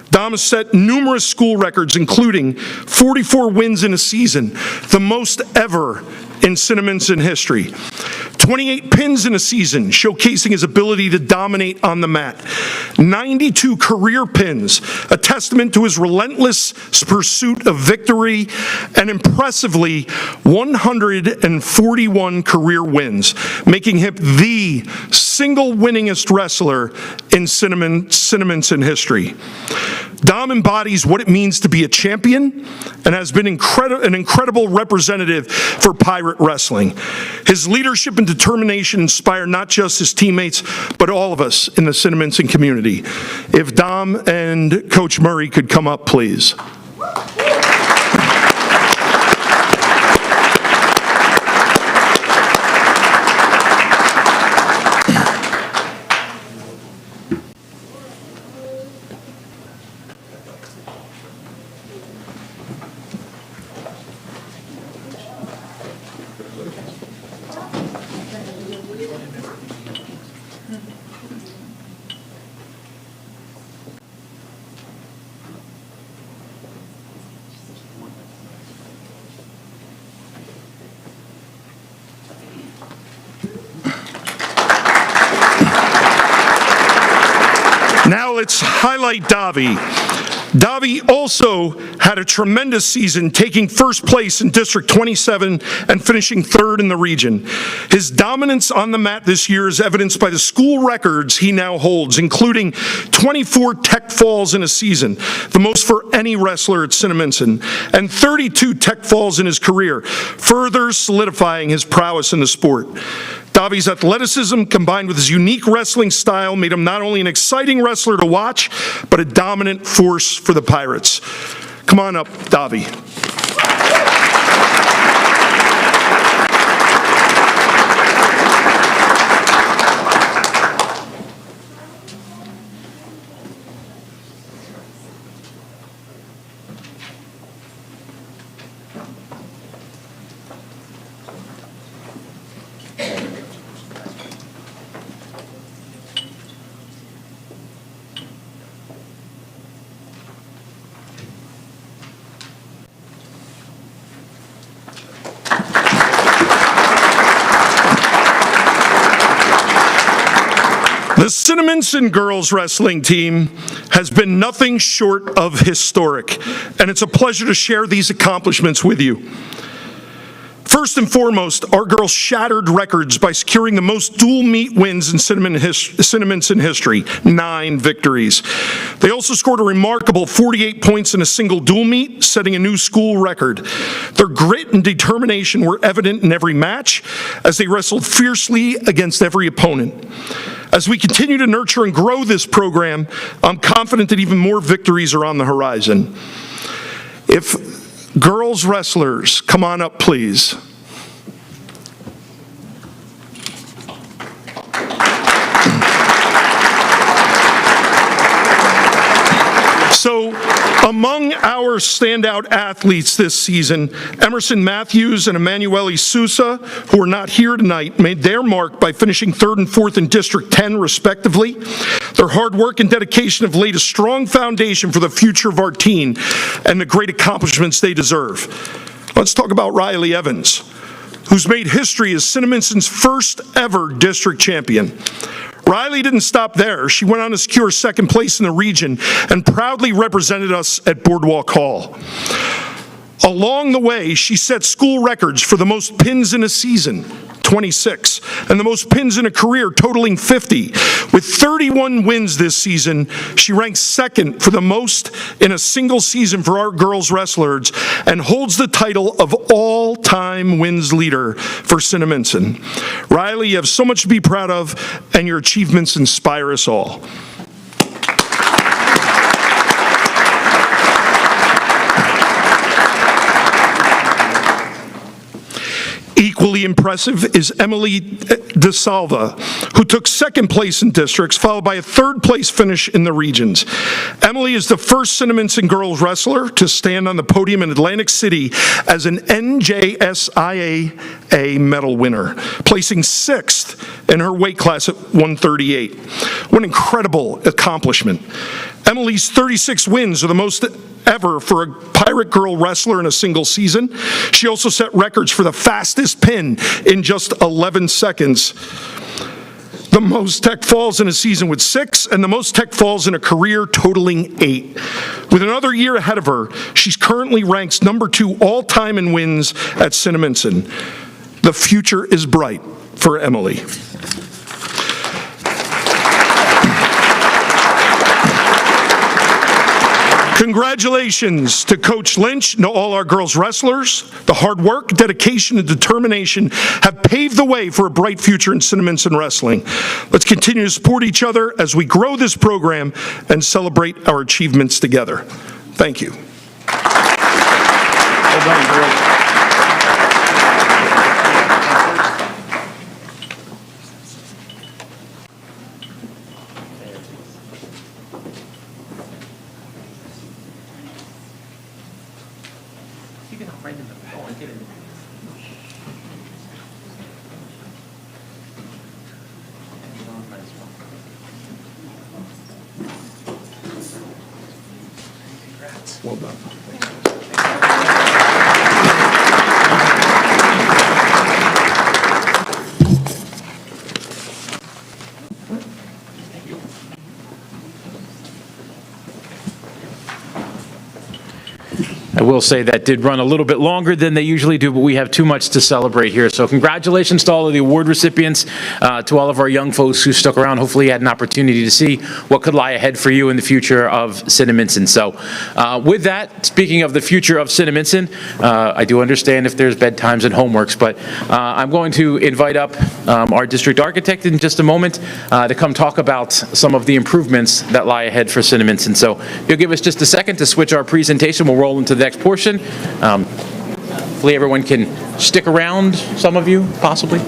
Dom has set numerous school records, including 44 wins in a season, the most ever in Cinnaminson history. 28 pins in a season, showcasing his ability to dominate on the mat. 92 career pins, a testament to his relentless pursuit of victory, and impressively 141 career wins, making him the single winningest wrestler in Cinnaminson history. Dom embodies what it means to be a champion and has been an incredible representative for Pirate Wrestling. His leadership and determination inspire not just his teammates, but all of us in the Cinnaminson community. If Dom and Coach Murray could come up, please. let's highlight Davi. Davi also had a tremendous season, taking first place in District 27 and finishing third in the region. His dominance on the mat this year is evidenced by the school records he now holds, including 24 tech falls in a season, the most for any wrestler at Cinnaminson, and 32 tech falls in his career, further solidifying his prowess in the sport. Davi's athleticism combined with his unique wrestling style made him not only an exciting wrestler to watch, but a dominant force for the Pirates. Come on up, Davi. The Cinnaminson girls wrestling team has been nothing short of historic, and it's a pleasure to share these accomplishments with you. First and foremost, our girls shattered records by securing the most dual meet wins in Cinnaminson history, 9 victories. They also scored a remarkable 48 points in a single dual meet, setting a new school record. Their grit and determination were evident in every match as they wrestled fiercely against every opponent. As we continue to nurture and grow this program, I'm confident that even more victories are on the horizon. If girls wrestlers, come on up, please. So, among our standout athletes this season, Emerson Matthews and Emanuele Sousa, who are not here tonight, made their mark by finishing 3rd and 4th in District 10, respectively. Their hard work and dedication have laid a strong foundation for the future of our team and the great accomplishments they deserve. Let's talk about Riley Evans, who's made history as Cinnaminson's first ever district champion. Riley didn't stop there. She went on to secure 2nd place in the region and proudly represented us at Boardwalk Hall. Along the way, she set school records for the most pins in a season, 26, and the most pins in a career, totaling 50. With 31 wins this season, she ranks 2nd for the most in a single season for our girls wrestlers and holds the title of all-time wins leader for Cinnaminson. Riley, you have so much to be proud of, and your achievements inspire us all. Equally impressive is Emily DeSalva, who took 2nd place in districts, followed by a 3rd place finish in the regions. Emily is the first Cinnaminson girls wrestler to stand on the podium in Atlantic City as an NJSIAA medal winner, placing 6th in her weight class at 138. What an incredible accomplishment. Emily's 36 wins are the most ever for a Pirate girl wrestler in a single season. She also set records for the fastest pin in just 11 seconds. The most tech falls in a season with 6, and the most tech falls in a career totaling 8. With another year ahead of her, she's currently ranks number 2 all-time in wins at Cinnaminson. The future is bright for Emily. Congratulations to Coach Lynch and all our girls wrestlers. The hard work, dedication, and determination have paved the way for a bright future in Cinnaminson wrestling. Let's continue to support each other as we grow this program and celebrate our achievements together. Thank you. Well done, girls. Well done. I will say that did run a little bit longer than they usually do, but we have too much to celebrate here. So congratulations to all of the award recipients, to all of our young folks who stuck around. Hopefully you had an opportunity to see what could lie ahead for you in the future of Cinnaminson. So with that, speaking of the future of Cinnaminson, I do understand if there's bedtimes and homeworks, but I'm going to invite up our district architect in just a moment to come talk about some of the improvements that lie ahead for Cinnaminson. So if you'll give us just a second to switch our presentation, we'll roll into the next portion. Hopefully everyone can stick around, some of you, possibly.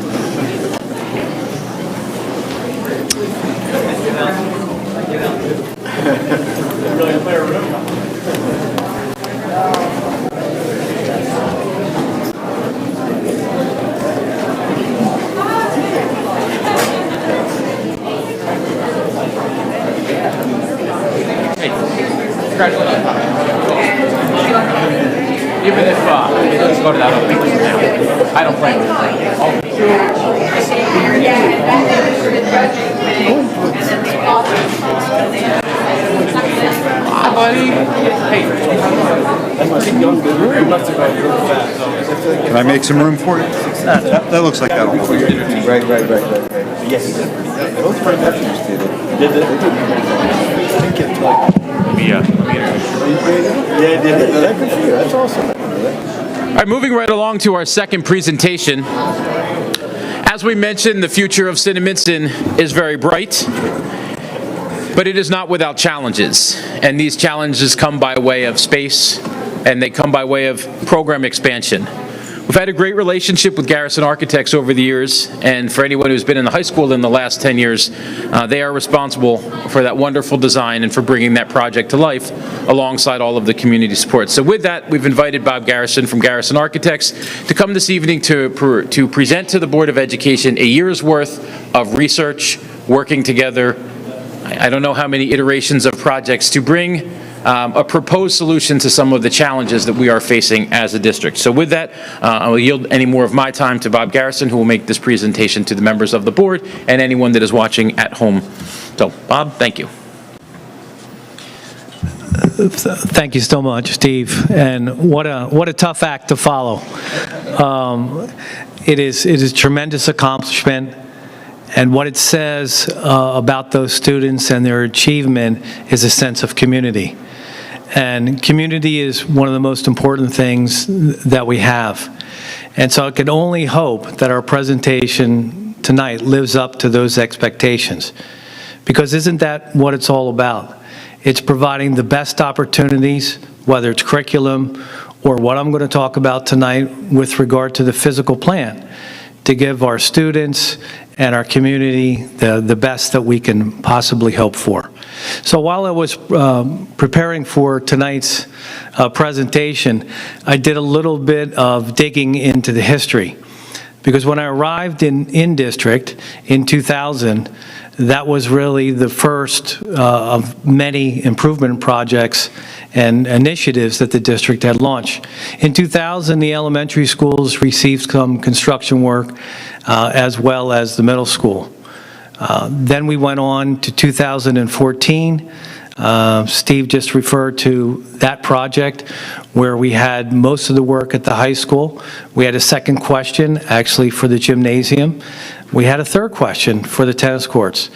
Even if, let's go to that other picture now. I don't plan on Hi, buddy. Hey. Can I make some room for you? That looks like that'll hold you. Right. Yes. Both my nephews did it. Did they? Yeah, that's awesome. All right, moving right along to our second presentation. As we mentioned, the future of Cinnaminson is very bright, but it is not without challenges. And these challenges come by way of space, and they come by way of program expansion. We've had a great relationship with Garrison Architects over the years, and for anyone who's been in the high school in the last 10 years, they are responsible for that wonderful design and for bringing that project to life alongside all of the community support. So with that, we've invited Bob Garrison from Garrison Architects to come this evening to present to the Board of Education a year's worth of research, working together, I don't know how many iterations of projects to bring a proposed solution to some of the challenges that we are facing as a district. So with that, I will yield any more of my time to Bob Garrison, who will make this presentation to the members of the board and anyone that is watching at home. So, Bob, thank you. Thank you so much, Steve. And what a tough act to follow. It is tremendous accomplishment. And what it says about those students and their achievement is a sense of community. And community is one of the most important things that we have. And so I can only hope that our presentation tonight lives up to those expectations. Because isn't that what it's all about? It's providing the best opportunities, whether it's curriculum or what I'm going to talk about tonight with regard to the physical plan, to give our students and our community the best that we can possibly hope for. So while I was preparing for tonight's presentation, I did a little bit of digging into the history. Because when I arrived in district in 2000, that was really the first of many improvement projects and initiatives that the district had launched. In 2000, the elementary schools received some construction work as well as the middle school. Then we went on to 2014. Steve just referred to that project where we had most of the work at the high school. We had a second question actually for the gymnasium. We had a third question for the tennis courts.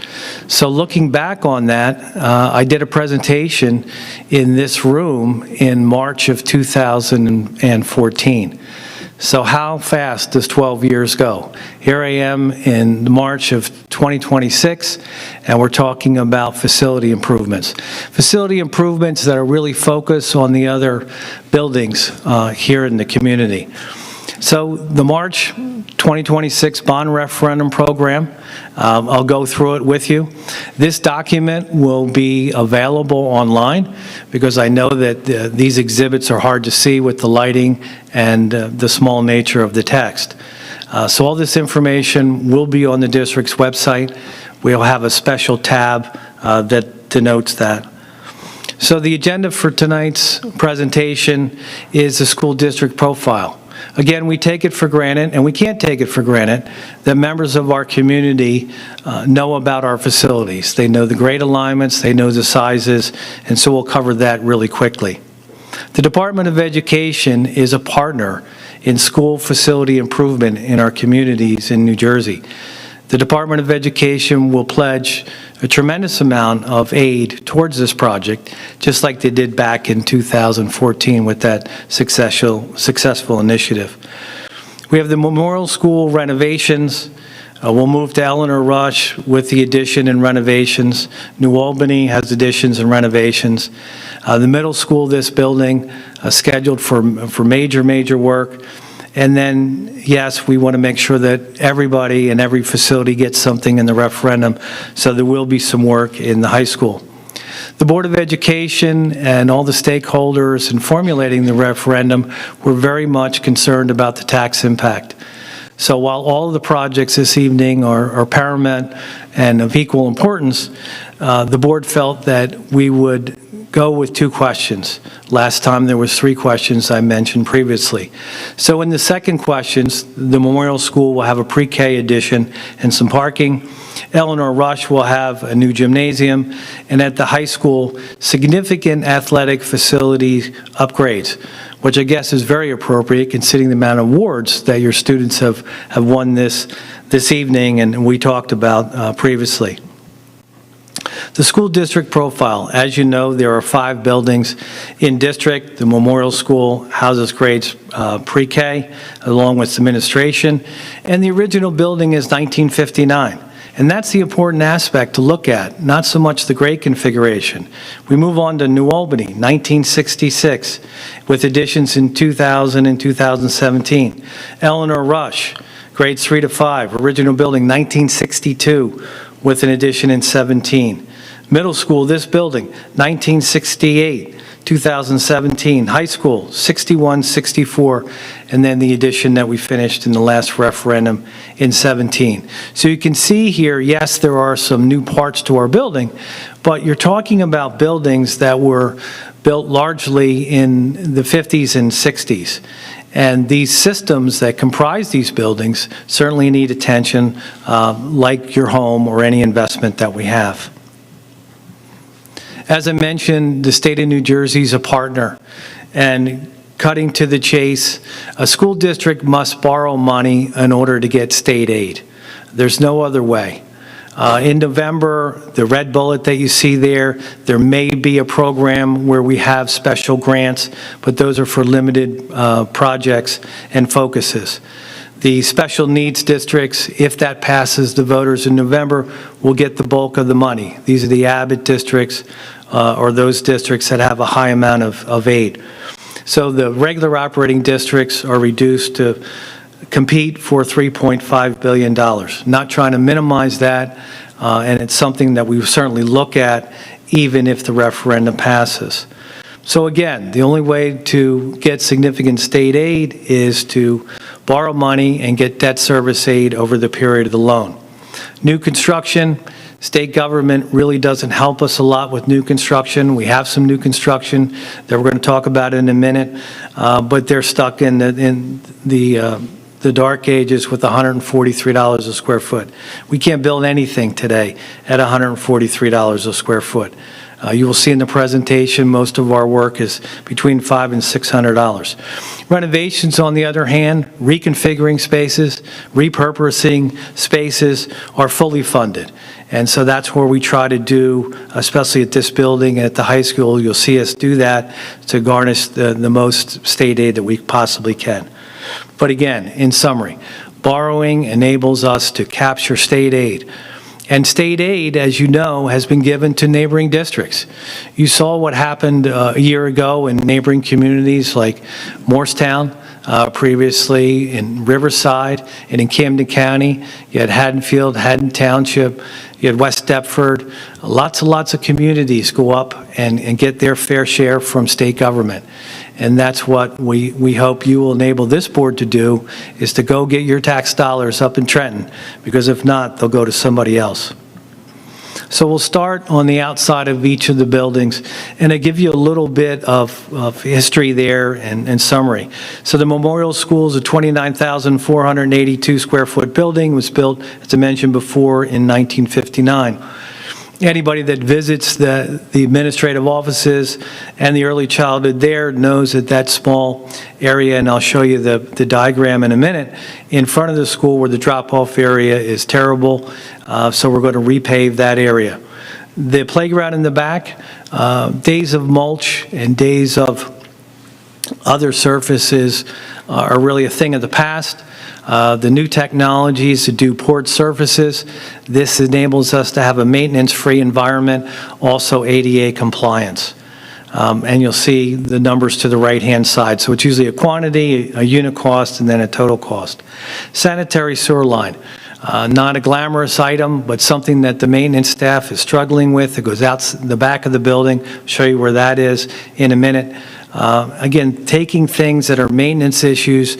So looking back on that, I did a presentation in this room in March of 2014. So how fast does 12 years go? Here I am in March of 2026, and we're talking about facility improvements. Facility improvements that are really focused on the other buildings here in the community. So the March 2026 bond referendum program, I'll go through it with you. This document will be available online because I know that these exhibits are hard to see with the lighting and the small nature of the text. So all this information will be on the district's website. We'll have a special tab that denotes that. So the agenda for tonight's presentation is the school district profile. Again, we take it for granted, and we can't take it for granted, that members of our community know about our facilities. They know the grade alignments, they know the sizes, and so we'll cover that really quickly. The Department of Education is a partner in school facility improvement in our communities in New Jersey. The Department of Education will pledge a tremendous amount of aid towards this project, just like they did back in 2014 with that successful initiative. We have the Memorial School renovations. We'll move to Eleanor Rush with the addition and renovations. New Albany has additions and renovations. The middle school, this building, scheduled for major work. And then, yes, we want to make sure that everybody and every facility gets something in the referendum, so there will be some work in the high school. The Board of Education and all the stakeholders in formulating the referendum were very much concerned about the tax impact. So while all of the projects this evening are paramount and of equal importance, the board felt that we would go with 2 questions. Last time there was 3 questions I mentioned previously. So in the second questions, the Memorial School will have a pre-K addition and some parking. Eleanor Rush will have a new gymnasium, and at the high school, significant athletic facility upgrades, which I guess is very appropriate considering the amount of awards that your students have won this evening and we talked about previously. The school district profile, as you know, there are 5 buildings in district. The Memorial School houses grades pre-K along with administration, and the original building is 1959. And that's the important aspect to look at, not so much the grade configuration. We move on to New Albany, 1966, with additions in 2000 and 2017. Eleanor Rush, grades 3 to 5, original building 1962, with an addition in 17. Middle school, this building, 1968, 2017. High school, 61, 64, and then the addition that we finished in the last referendum in 17. So you can see here, yes, there are some new parts to our building, but you're talking about buildings that were built largely in the 50s and 60s. And these systems that comprise these buildings certainly need attention, like your home or any investment that we have. As I mentioned, the state of New Jersey is a partner, and cutting to the chase, a school district must borrow money in order to get state aid. There's no other way. In November, the red bullet that you see there may be a program where we have special grants, but those are for limited projects and focuses. The special needs districts, if that passes the voters in November, will get the bulk of the money. These are the Abbott districts or those districts that have a high amount of aid. So the regular operating districts are reduced to compete for $3.5 billion. Not trying to minimize that, and it's something that we certainly look at even if the referendum passes. So again, the only way to get significant state aid is to borrow money and get debt service aid over the period of the loan. New construction, state government really doesn't help us a lot with new construction. We have some new construction that we're going to talk about in a minute, but they're stuck in the dark ages with $143 a square foot. We can't build anything today at $143 a square foot. You will see in the presentation most of our work is between $500 and $600. Renovations, on the other hand, reconfiguring spaces, repurposing spaces are fully funded. And so that's where we try to do, especially at this building and at the high school, you'll see us do that to garnish the most state aid that we possibly can. But again, in summary, borrowing enables us to capture state aid. And state aid, as you know, has been given to neighboring districts. You saw what happened a year ago in neighboring communities like Morristown, previously in Riverside, and in Camden County. You had Haddonfield, Haddon Township, you had West Deptford. Lots and lots of communities go up and get their fair share from state government. And that's what we hope you will enable this board to do, is to go get your tax dollars up in Trenton, because if not, they'll go to somebody else. So we'll start on the outside of each of the buildings, and I give you a little bit of history there and summary. So the Memorial School is a 29,482 square foot building. It was built, as I mentioned before, in 1959. Anybody that visits the administrative offices and the early childhood there knows that that small area, and I'll show you the diagram in a minute, in front of the school where the drop-off area is terrible, so we're going to repave that area. The playground in the back, days of mulch and days of other surfaces are really a thing of the past. The new technologies to do poured surfaces, this enables us to have a maintenance-free environment, also ADA compliance. And you'll see the numbers to the right-hand side. So it's usually a quantity, a unit cost, and then a total cost. Sanitary sewer line. Not a glamorous item, but something that the maintenance staff is struggling with. It goes out the back of the building. I'll show you where that is in a minute. Again, taking things that are maintenance issues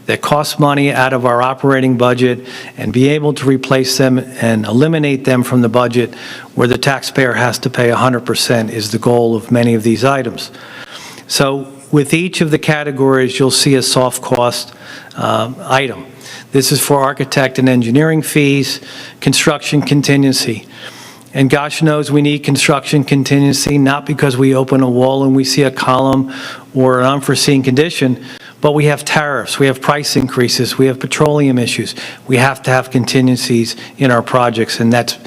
that cost money out of our operating budget and be able to replace them and eliminate them from the budget where the taxpayer has to pay 100% is the goal of many of these items. So with each of the categories, you'll see a soft cost item. This is for architect and engineering fees, construction contingency. And gosh knows we need construction contingency, not because we open a wall and we see a column or an unforeseen condition, but we have tariffs, we have price increases, we have petroleum issues. We have to have contingencies in our projects, and that's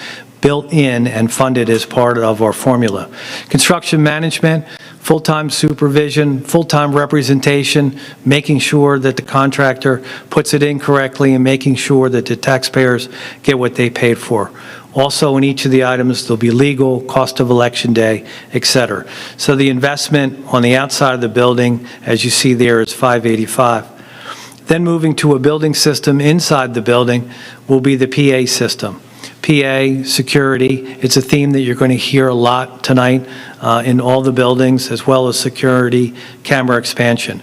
built in and funded as part of our formula. Construction management, full-time supervision, full-time representation, making sure that the contractor puts it in correctly and making sure that the taxpayers get what they paid for. Also, in each of the items, there'll be legal, cost of election day, et cetera. So the investment on the outside of the building, as you see there, is $585. Then moving to a building system inside the building will be the PA system. PA, security, it's a theme that you're going to hear a lot tonight in all the buildings, as well as security, camera expansion.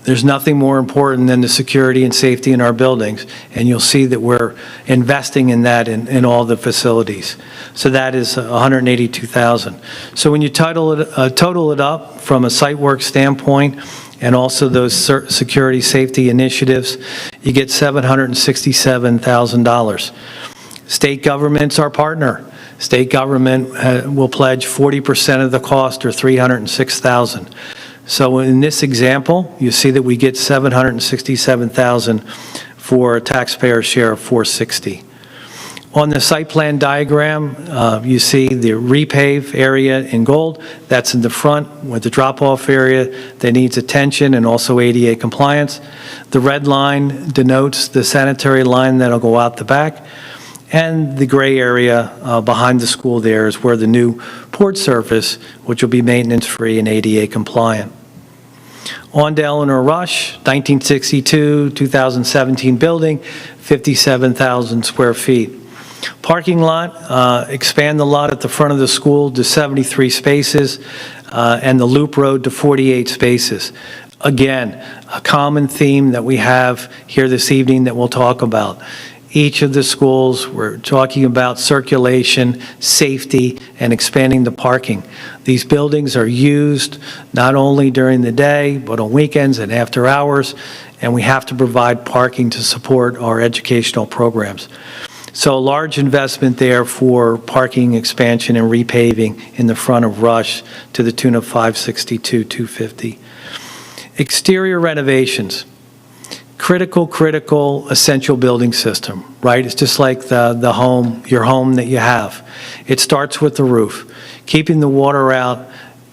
There's nothing more important than the security and safety in our buildings, and you'll see that we're investing in that in all the facilities. So that is $182,000. So when you total it up from a site work standpoint and also those security safety initiatives, you get $767,000. State government's our partner. State government will pledge 40% of the cost, or $306,000. So in this example, you see that we get $767,000 for a taxpayer share of $460,000. On the site plan diagram, you see the repave area in gold. That's in the front with the drop-off area that needs attention and also ADA compliance. The red line denotes the sanitary line that'll go out the back. And the gray area behind the school there is where the new port surface, which will be maintenance-free and ADA compliant. On to Eleanor Rush, 1962, 2017 building, 57,000 square feet. Parking lot, expand the lot at the front of the school to 73 spaces and the loop road to 48 spaces. Again, a common theme that we have here this evening that we'll talk about. Each of the schools, we're talking about circulation, safety, and expanding the parking. These buildings are used not only during the day, but on weekends and after hours, and we have to provide parking to support our educational programs. So a large investment there for parking expansion and repaving in the front of Rush to the tune of $562,250. Exterior renovations. Critical, essential building system, right? It's just like the home, your home that you have. It starts with the roof, keeping the water out,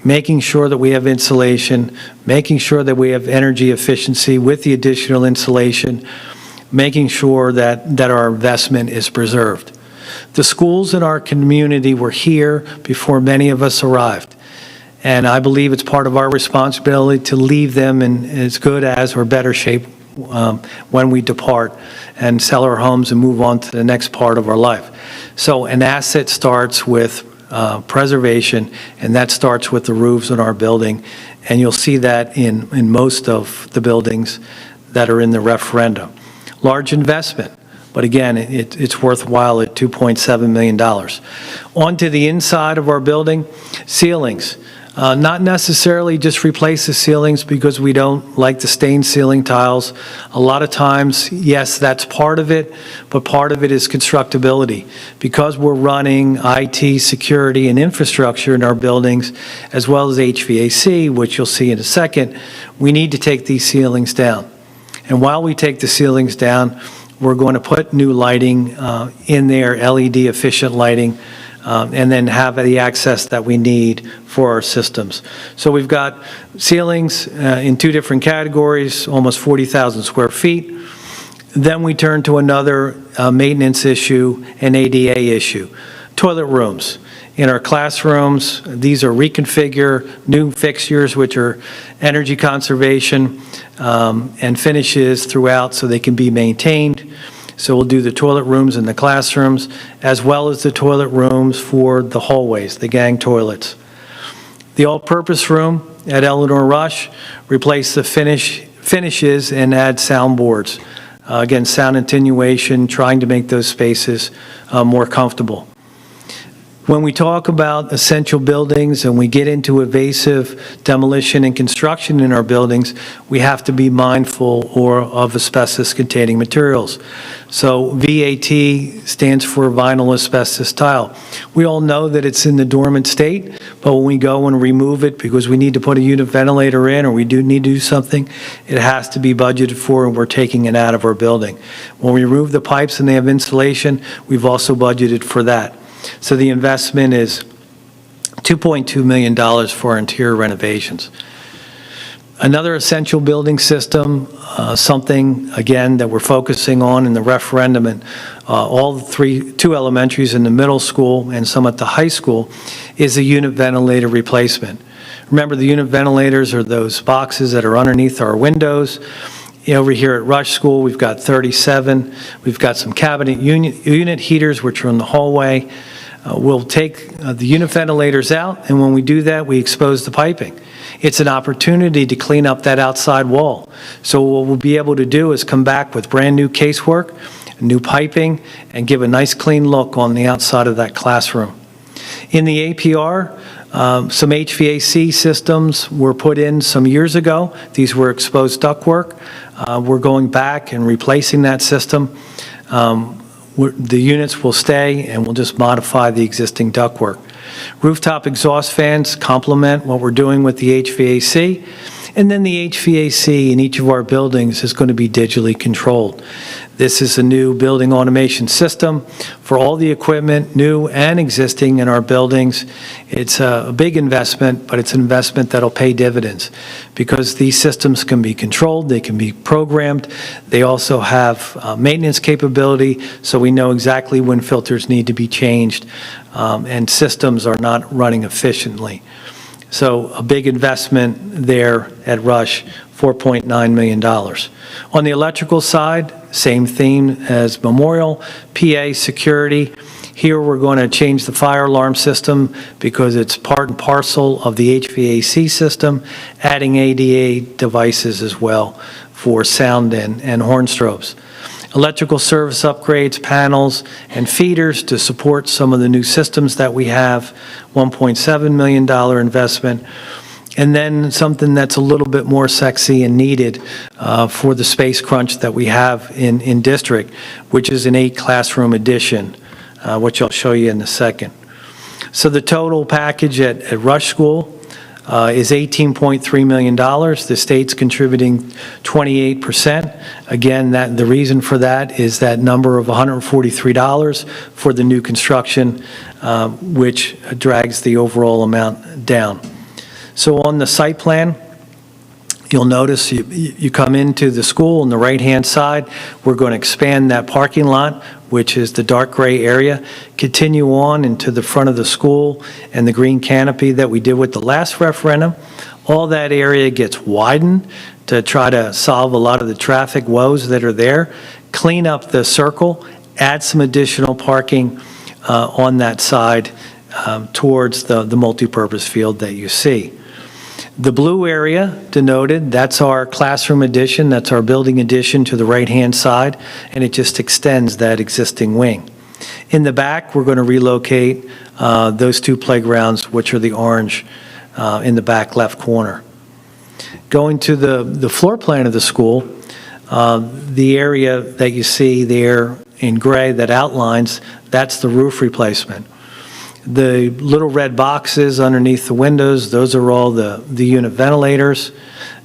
making sure that we have insulation, making sure that we have energy efficiency with the additional insulation, making sure that our investment is preserved. The schools in our community were here before many of us arrived. And I believe it's part of our responsibility to leave them in as good as or better shape when we depart and sell our homes and move on to the next part of our life. So an asset starts with preservation, and that starts with the roofs in our building, and you'll see that in most of the buildings that are in the referendum. Large investment, but again, it's worthwhile at $2.7 million. On to the inside of our building, ceilings. Not necessarily just replace the ceilings because we don't like the stained ceiling tiles. A lot of times, yes, that's part of it, but part of it is constructability. Because we're running IT, security, and infrastructure in our buildings, as well as HVAC, which you'll see in a second, we need to take these ceilings down. And while we take the ceilings down, we're going to put new lighting in there, LED efficient lighting, and then have the access that we need for our systems. So we've got ceilings in two different categories, almost 40,000 square feet. Then we turn to another maintenance issue, an ADA issue. Toilet rooms. In our classrooms, these are reconfigure, new fixtures, which are energy conservation and finishes throughout so they can be maintained. So we'll do the toilet rooms in the classrooms, as well as the toilet rooms for the hallways, the gang toilets. The all-purpose room at Eleanor Rush, replace the finishes and add soundboards. Again, sound attenuation, trying to make those spaces more comfortable. When we talk about essential buildings and we get into evasive demolition and construction in our buildings, we have to be mindful of asbestos-containing materials. So VAT stands for vinyl asbestos tile. We all know that it's in the dormant state, but when we go and remove it because we need to put a unit ventilator in or we do need to do something, it has to be budgeted for and we're taking it out of our building. When we remove the pipes and they have insulation, we've also budgeted for that. So the investment is $2.2 million for interior renovations. Another essential building system, something, again, that we're focusing on in the referendum and all the two elementaries in the middle school and some at the high school, is a unit ventilator replacement. Remember, the unit ventilators are those boxes that are underneath our windows. Over here at Rush School, we've got 37. We've got some cabinet unit heaters, which are in the hallway. We'll take the unit ventilators out, and when we do that, we expose the piping. It's an opportunity to clean up that outside wall. So what we'll be able to do is come back with brand-new casework, new piping, and give a nice clean look on the outside of that classroom. In the APR, some HVAC systems were put in some years ago. These were exposed ductwork. We're going back and replacing that system. The units will stay and we'll just modify the existing ductwork. Rooftop exhaust fans complement what we're doing with the HVAC. And then the HVAC in each of our buildings is going to be digitally controlled. This is a new building automation system for all the equipment, new and existing in our buildings. It's a big investment, but it's an investment that'll pay dividends because these systems can be controlled, they can be programmed. They also have maintenance capability, so we know exactly when filters need to be changed, and systems are not running efficiently. So a big investment there at Rush, $4.9 million. On the electrical side, same theme as Memorial, PA security. Here we're going to change the fire alarm system because it's part and parcel of the HVAC system, adding ADA devices as well for sound and horn strobes. Electrical service upgrades, panels, and feeders to support some of the new systems that we have, $1.7 million investment. And then something that's a little bit more sexy and needed for the space crunch that we have in district, which is an 8-classroom addition, which I'll show you in a second. So the total package at Rush School is $18.3 million. The state's contributing 28%. Again, the reason for that is that number of $143 for the new construction, which drags the overall amount down. So on the site plan, you'll notice you come into the school on the right-hand side. We're going to expand that parking lot, which is the dark gray area, continue on into the front of the school and the green canopy that we did with the last referendum. All that area gets widened to try to solve a lot of the traffic woes that are there, clean up the circle, add some additional parking on that side towards the multipurpose field that you see. The blue area denoted, that's our classroom addition, that's our building addition to the right-hand side, and it just extends that existing wing. In the back, we're going to relocate those two playgrounds, which are the orange in the back left corner. Going to the floor plan of the school, the area that you see there in gray that outlines, that's the roof replacement. The little red boxes underneath the windows, those are all the unit ventilators.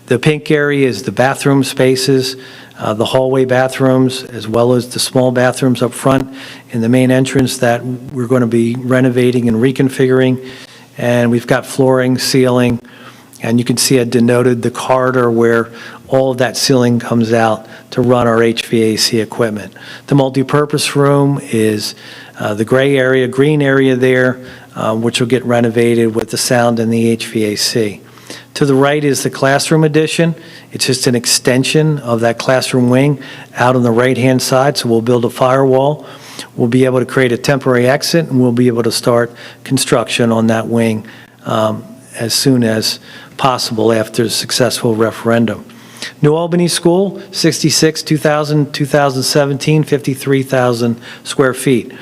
The pink area is the bathroom spaces, the hallway bathrooms, as well as the small bathrooms up front in the main entrance that we're going to be renovating and reconfiguring. And we've got flooring, ceiling, and you can see I denoted the corridor where all of that ceiling comes out to run our HVAC equipment. The multipurpose room is the gray area, green area there, which will get renovated with the sound and the HVAC. To the right is the classroom addition. It's just an extension of that classroom wing out on the right-hand side, so we'll build a firewall. We'll be able to create a temporary exit, and we'll be able to start construction on that wing as soon as possible after a successful referendum. New Albany School, 2017, 53,000 square feet.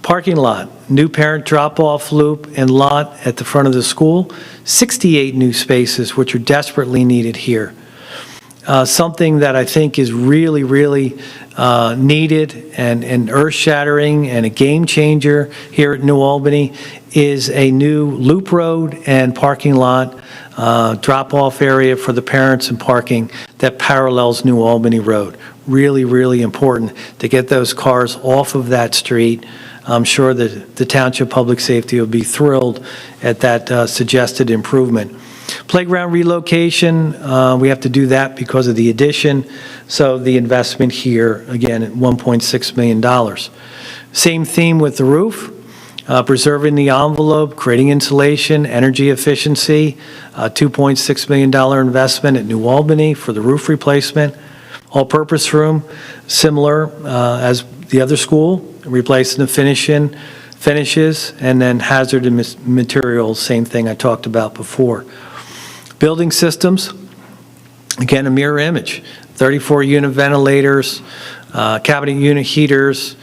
Parking lot, new parent drop-off loop and lot at the front of the school, 68 new spaces, which are desperately needed here. Something that I think is really, really needed and earth-shattering and a game changer here at New Albany is a new loop road and parking lot drop-off area for the parents and parking that parallels New Albany Road. Really, really important to get those cars off of that street. I'm sure that the Township Public Safety will be thrilled at that suggested improvement. Playground relocation, we have to do that because of the addition, so the investment here, again, at $1.6 million. Same theme with the roof, preserving the envelope, creating insulation, energy efficiency, $2.6 million investment at New Albany for the roof replacement. All-purpose room, similar as the other school, replacing the finishes, and then hazardous materials, same thing I talked about before. Building systems, again, a mirror image, 34 unit ventilators, cabinet unit heaters.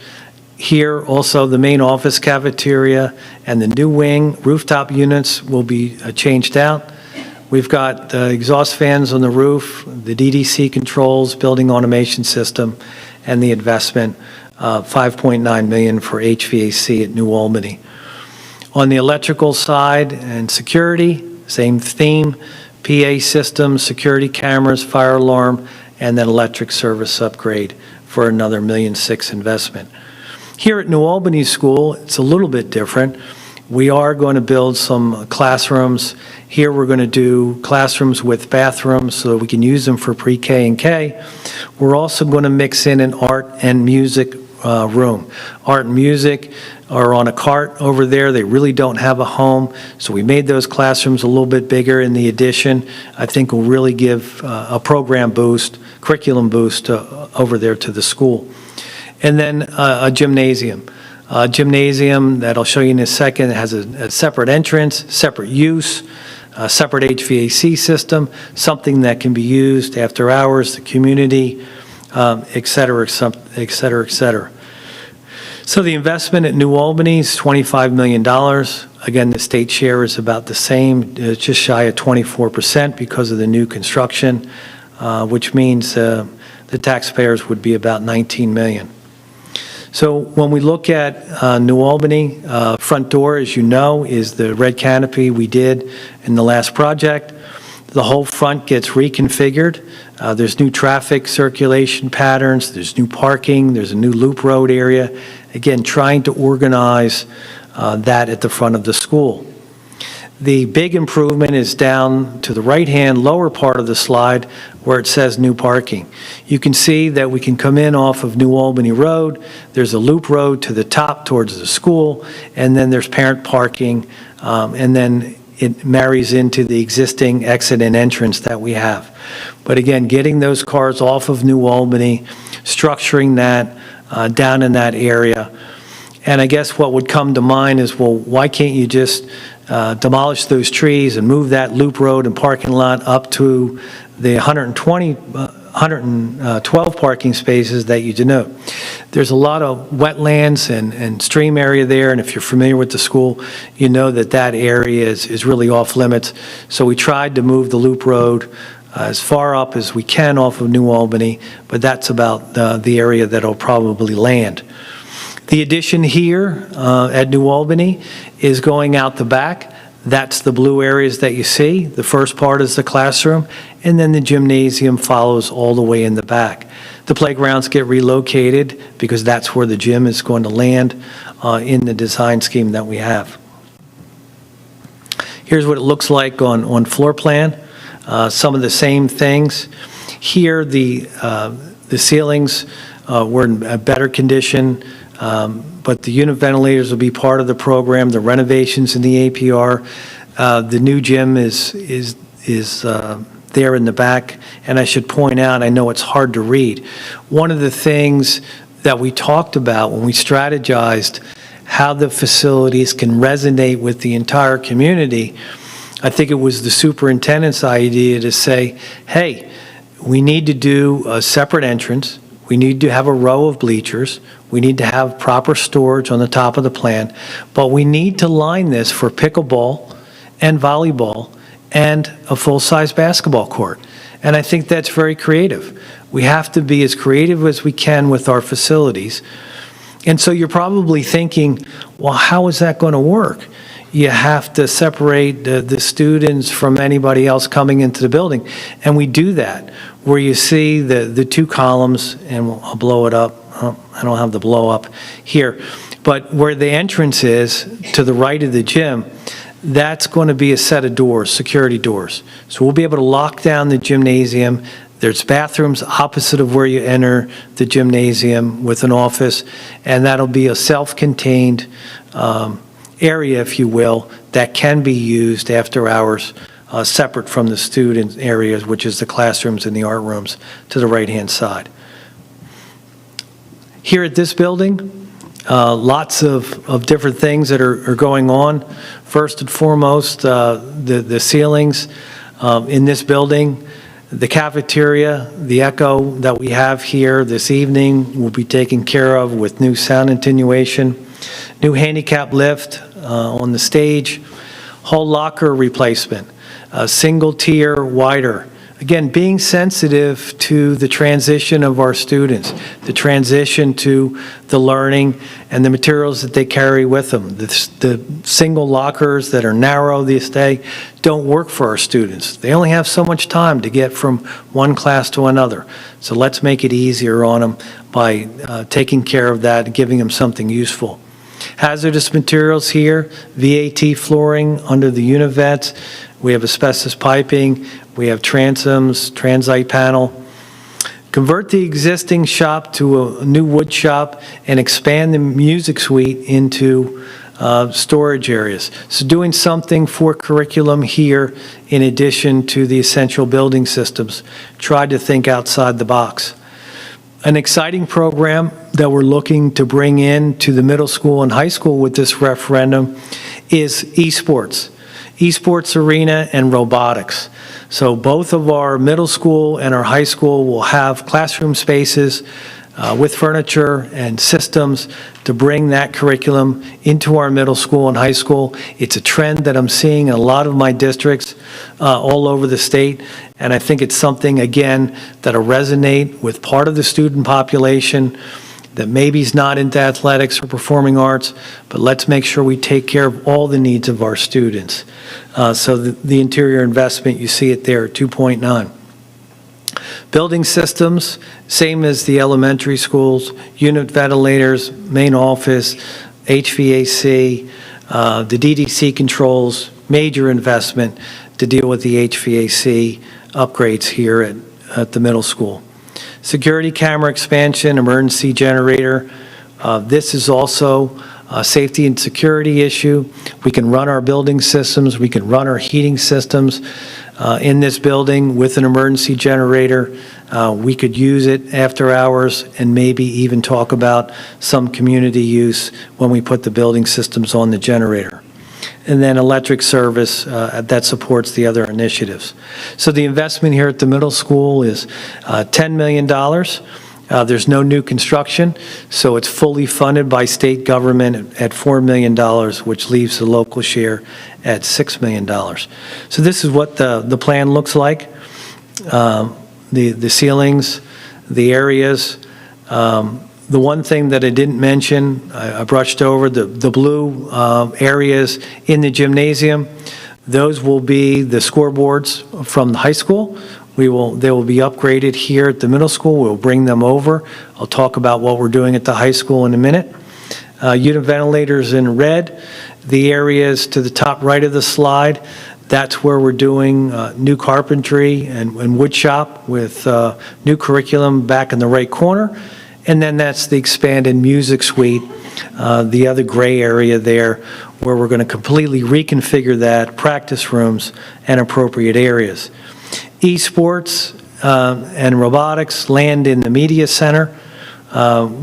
Here, also the main office cafeteria and the new wing rooftop units will be changed out. We've got exhaust fans on the roof, the DDC controls, building automation system, and the investment, $5.9 million for HVAC at New Albany. On the electrical side and security, same theme, PA systems, security cameras, fire alarm, and then electric service upgrade for another $1.6 million investment. Here at New Albany School, it's a little bit different. We are going to build some classrooms. Here we're going to do classrooms with bathrooms so that we can use them for pre-K and K. We're also going to mix in an art and music room. Art and music are on a cart over there. They really don't have a home, so we made those classrooms a little bit bigger in the addition. I think will really give a program boost, curriculum boost over there to the school. And then a gymnasium. Gymnasium that I'll show you in a second has a separate entrance, separate use, a separate HVAC system, something that can be used after hours, the community, et cetera, et cetera, et cetera. So the investment at New Albany is $25 million. Again, the state share is about the same, just shy of 24% because of the new construction, which means the taxpayers would be about $19 million. So when we look at New Albany, front door, as you know, is the red canopy we did in the last project. The whole front gets reconfigured. There's new traffic circulation patterns, there's new parking, there's a new loop road area. Again, trying to organize that at the front of the school. The big improvement is down to the right-hand lower part of the slide where it says new parking. You can see that we can come in off of New Albany Road. There's a loop road to the top towards the school, and then there's parent parking, and then it marries into the existing exit and entrance that we have. But again, getting those cars off of New Albany, structuring that down in that area. And I guess what would come to mind is, well, why can't you just demolish those trees and move that loop road and parking lot up to the 120 112 parking spaces that you denote. There's a lot of wetlands and stream area there, and if you're familiar with the school, you know that that area is really off limits. So we tried to move the loop road as far up as we can off of New Albany, but that's about the area that'll probably land. The addition here at New Albany is going out the back. That's the blue areas that you see. The first part is the classroom, and then the gymnasium follows all the way in the back. The playgrounds get relocated because that's where the gym is going to land in the design scheme that we have. Here's what it looks like on floor plan. Some of the same things. Here, the ceilings were in a better condition, but the unit ventilators will be part of the program, the renovations in the APR. The new gym is there in the back, and I should point out, I know it's hard to read, one of the things that we talked about when we strategized how the facilities can resonate with the entire community, I think it was the superintendent's idea to say, hey, we need to do a separate entrance. We need to have a row of bleachers. We need to have proper storage on the top of the plan. But we need to line this for pickleball and volleyball and a full-size basketball court. And I think that's very creative. We have to be as creative as we can with our facilities. And so you're probably thinking, well, how is that going to work? You have to separate the students from anybody else coming into the building. And we do that, where you see the two columns, and I'll blow it up. I don't have the blow up here. But where the entrance is, to the right of the gym, that's going to be a set of doors, security doors. So we'll be able to lock down the gymnasium. There's bathrooms opposite of where you enter the gymnasium with an office, and that'll be a self-contained area, if you will, that can be used after hours, separate from the student areas, which is the classrooms and the art rooms to the right-hand side. Here at this building, lots of different things that are going on. First and foremost, the ceilings in this building, the cafeteria, the echo that we have here this evening will be taken care of with new sound attenuation, new handicap lift on the stage, hall locker replacement, single tier wider. Again, being sensitive to the transition of our students, the transition to the learning and the materials that they carry with them. The single lockers that are narrow these days don't work for our students. They only have so much time to get from one class to another. So let's make it easier on them by taking care of that and giving them something useful. Hazardous materials here, VAT flooring under the univets. We have asbestos piping. We have transoms, transite panel. Convert the existing shop to a new wood shop and expand the music suite into storage areas. So doing something for curriculum here in addition to the essential building systems. Try to think outside the box. An exciting program that we're looking to bring in to the middle school and high school with this referendum is esports. Esports arena and robotics. So both of our middle school and our high school will have classroom spaces with furniture and systems to bring that curriculum into our middle school and high school. It's a trend that I'm seeing in a lot of my districts all over the state, and I think it's something, again, that'll resonate with part of the student population that maybe is not into athletics or performing arts, but let's make sure we take care of all the needs of our students. So the interior investment, you see it there, 2.9. Building systems, same as the elementary schools, unit ventilators, main office, HVAC, the DDC controls, major investment to deal with the HVAC upgrades here at the middle school. Security camera expansion, emergency generator. This is also a safety and security issue. We can run our building systems, we can run our heating systems in this building with an emergency generator. We could use it after hours and maybe even talk about some community use when we put the building systems on the generator. and then electric service that supports the other initiatives. So the investment here at the middle school is $10 million. There's no new construction, so it's fully funded by state government at $4 million, which leaves the local share at $6 million. So this is what the plan looks like. The ceilings, the areas. The one thing that I didn't mention, I brushed over, the blue areas in the gymnasium, those will be the scoreboards from the high school. They will be upgraded here at the middle school. We'll bring them over. I'll talk about what we're doing at the high school in a minute. Unit ventilators in red. The areas to the top right of the slide, that's where we're doing new carpentry and wood shop with new curriculum back in the right corner. And then that's the expanded music suite, the other gray area there, where we're going to completely reconfigure that, practice rooms, and appropriate areas. Esports and robotics land in the media center,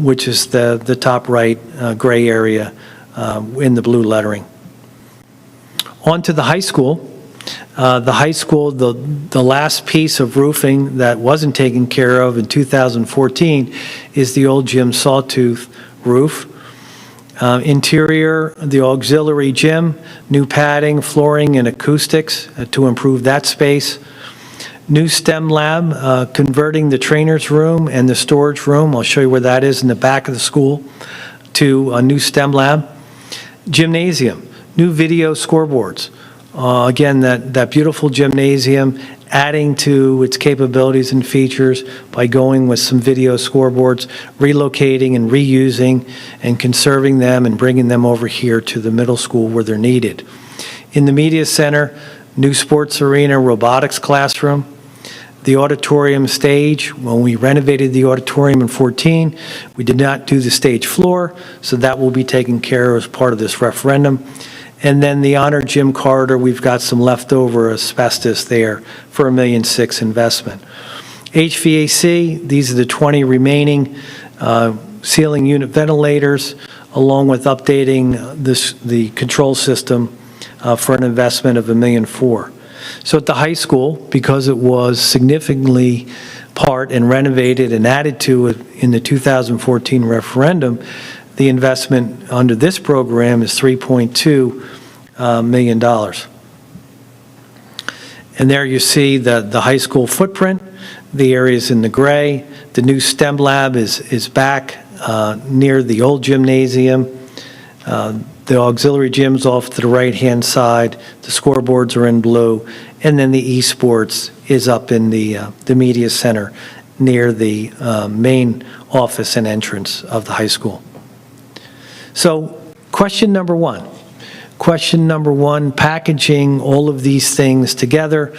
which is the top right gray area in the blue lettering. On to the high school. The high school, the last piece of roofing that wasn't taken care of in 2014 is the old gym sawtooth roof. Interior, the auxiliary gym, new padding, flooring, and acoustics to improve that space. New STEM lab, converting the trainer's room and the storage room, I'll show you where that is in the back of the school, to a new STEM lab. Gymnasium, new video scoreboards. Again, that beautiful gymnasium, adding to its capabilities and features by going with some video scoreboards, relocating and reusing and conserving them and bringing them over here to the middle school where they're needed. In the media center, new sports arena, robotics classroom. The auditorium stage, when we renovated the auditorium in 14, we did not do the stage floor, so that will be taken care of as part of this referendum. And then the honor gym corridor, we've got some leftover asbestos there for $1.6 million investment. HVAC, these are the 20 remaining ceiling unit ventilators, along with updating the control system for an investment of $1.4 million. So at the high school, because it was significantly part and renovated and added to it in the 2014 referendum, the investment under this program is $3.2 million. And there you see the high school footprint, the areas in the gray. The new STEM lab is back near the old gymnasium. The auxiliary gym's off to the right-hand side. The scoreboards are in blue. And then the esports is up in the media center near the main office and entrance of the high school. So question number one. Question number one, packaging all of these things together.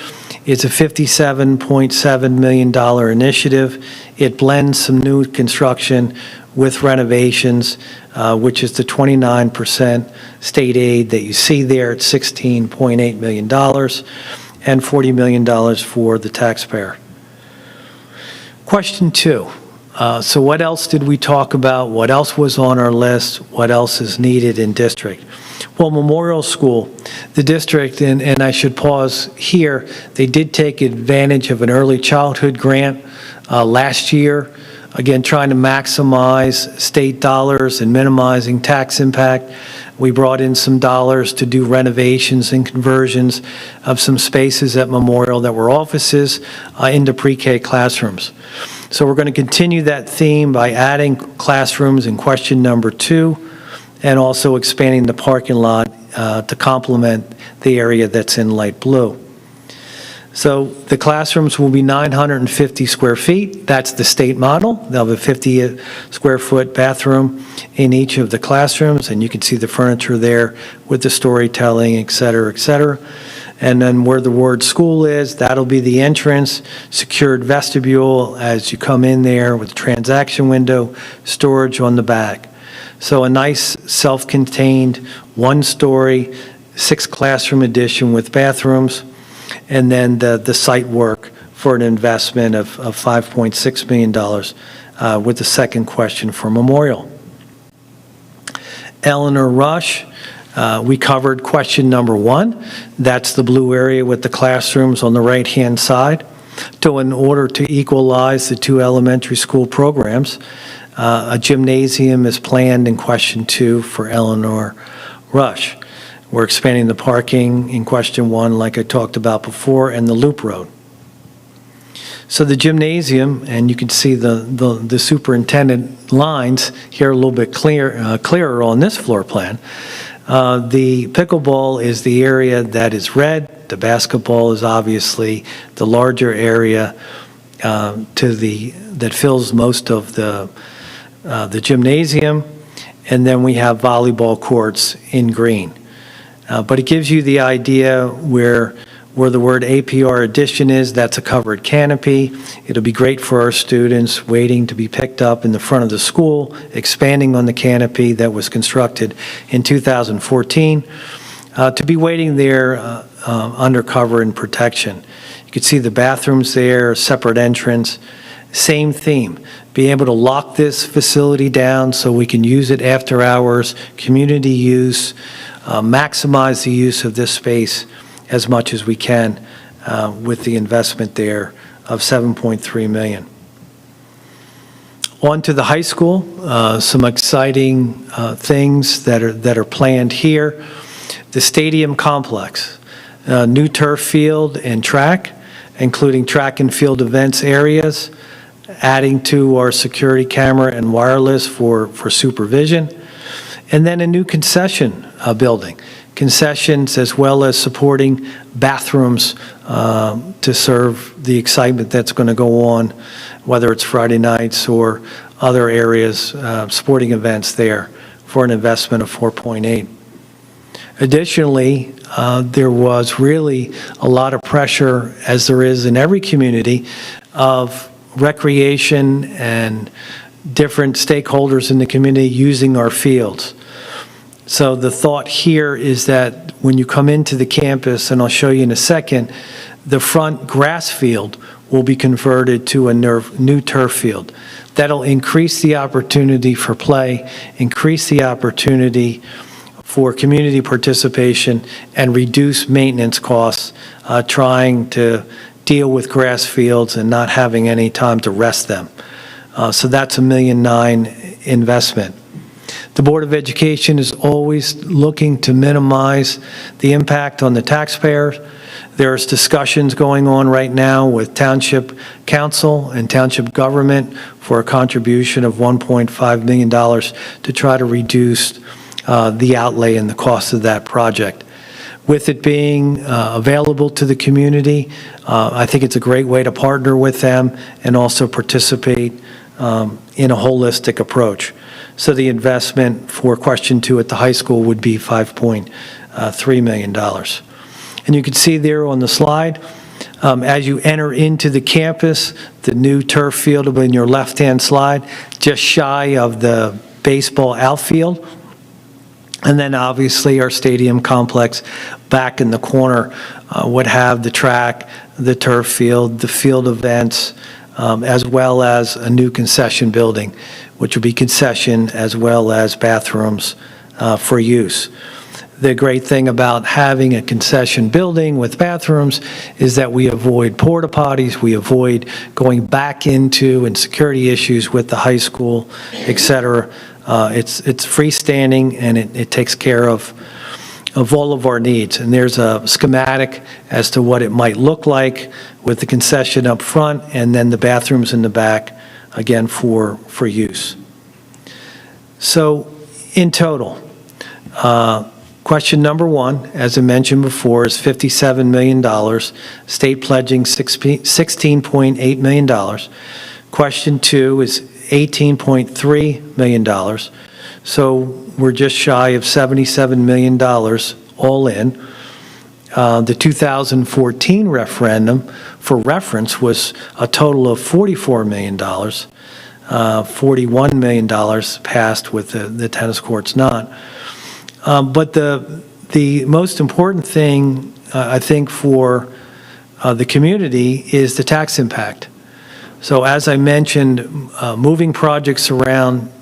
It's a $57.7 million initiative. It blends some new construction with renovations, which is the 29% state aid that you see there at $16.8 million and $40 million for the taxpayer. Question two. So what else did we talk about? What else was on our list? What else is needed in district? Well, Memorial School, the district, and I should pause here, they did take advantage of an early childhood grant last year, again, trying to maximize state dollars and minimizing tax impact. We brought in some dollars to do renovations and conversions of some spaces at Memorial that were offices into pre-K classrooms. So we're going to continue that theme by adding classrooms in question number 2 and also expanding the parking lot to complement the area that's in light blue. So the classrooms will be 950 square feet. That's the state model. They'll have a 50 square foot bathroom in each of the classrooms, and you can see the furniture there with the storytelling, et cetera, et cetera. And then where the word school is, that'll be the entrance, secured vestibule as you come in there with a transaction window, storage on the back. So a nice self-contained 1-story, 6-classroom addition with bathrooms, and then the site work for an investment of $5.6 million with the second question for Memorial. Eleanor Rush, We covered question number 1. That's the blue area with the classrooms on the right-hand side. So in order to equalize the 2 elementary school programs, a gymnasium is planned in question 2 for Eleanor Rush. We're expanding the parking in question 1, like I talked about before, and the loop road. So the gymnasium, and you can see the superintendent lines here a little bit clearer on this floor plan. The pickleball is the area that is red. The basketball is obviously the larger area that fills most of the gymnasium, and then we have volleyball courts in green. But it gives you the idea where the word APR addition is. That's a covered canopy. It'll be great for our students waiting to be picked up in the front of the school, expanding on the canopy that was constructed in 2014, to be waiting there under cover and protection. You can see the bathrooms there, separate entrance, same theme. Be able to lock this facility down so we can use it after hours, community use, maximize the use of this space as much as we can with the investment there of $7.3 million. On to the high school, some exciting things that are planned here. The stadium complex, new turf field and track, including track and field events areas, adding to our security camera and wireless for supervision, and then a new concession building. Concessions as well as supporting bathrooms to serve the excitement that's going to go on, whether it's Friday nights or other areas, sporting events there, for an investment of $4.8. Additionally, there was really a lot of pressure, as there is in every community, of recreation and different stakeholders in the community using our fields. So the thought here is that when you come into the campus, and I'll show you in a second, the front grass field will be converted to a new turf field. That'll increase the opportunity for play, increase the opportunity for community participation, and reduce maintenance costs trying to deal with grass fields and not having any time to rest them. So that's a $1.9 million investment. The Board of Education is always looking to minimize the impact on the taxpayers. There's discussions going on right now with Township Council and Township Government for a contribution of $1.5 million to try to reduce the outlay and the cost of that project. With it being available to the community, I think it's a great way to partner with them and also participate in a holistic approach. So the investment for question 2 at the high school would be $5.3 million. And you can see there on the slide, as you enter into the campus, the new turf field will be in your left-hand slide, just shy of the baseball outfield. And then obviously our stadium complex back in the corner would have the track, the turf field, the field events, as well as a new concession building, which will be concession as well as bathrooms for use. The great thing about having a concession building with bathrooms is that we avoid porta potties, we avoid going back into and security issues with the high school, et cetera. It's freestanding, and it takes care of all of our needs. And there's a schematic as to what it might look like with the concession up front and then the bathrooms in the back, again, for use. So in total, question number 1, as I mentioned before, is $57 million, state pledging $16.8 million. Question 2 is $18.3 million. So we're just shy of $77 million all in. The 2014 referendum, for reference, was a total of $44 million. $41 million passed with the tennis courts not. But the most important thing, I think, for the community is the tax impact. So as I mentioned, moving projects around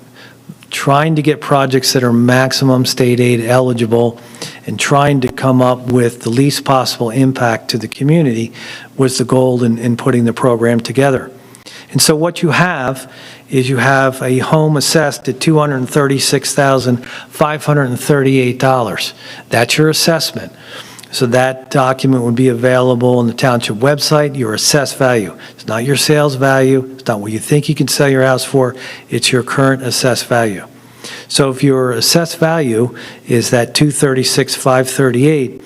trying to get projects that are maximum state aid eligible, and trying to come up with the least possible impact to the community was the goal in putting the program together. And so what you have is you have a home assessed at $236,538. That's your assessment. So that document would be available on the township website, your assessed value. It's not your sales value, it's not what you think you can sell your house for, it's your current assessed value. So if your assessed value is that $236,538,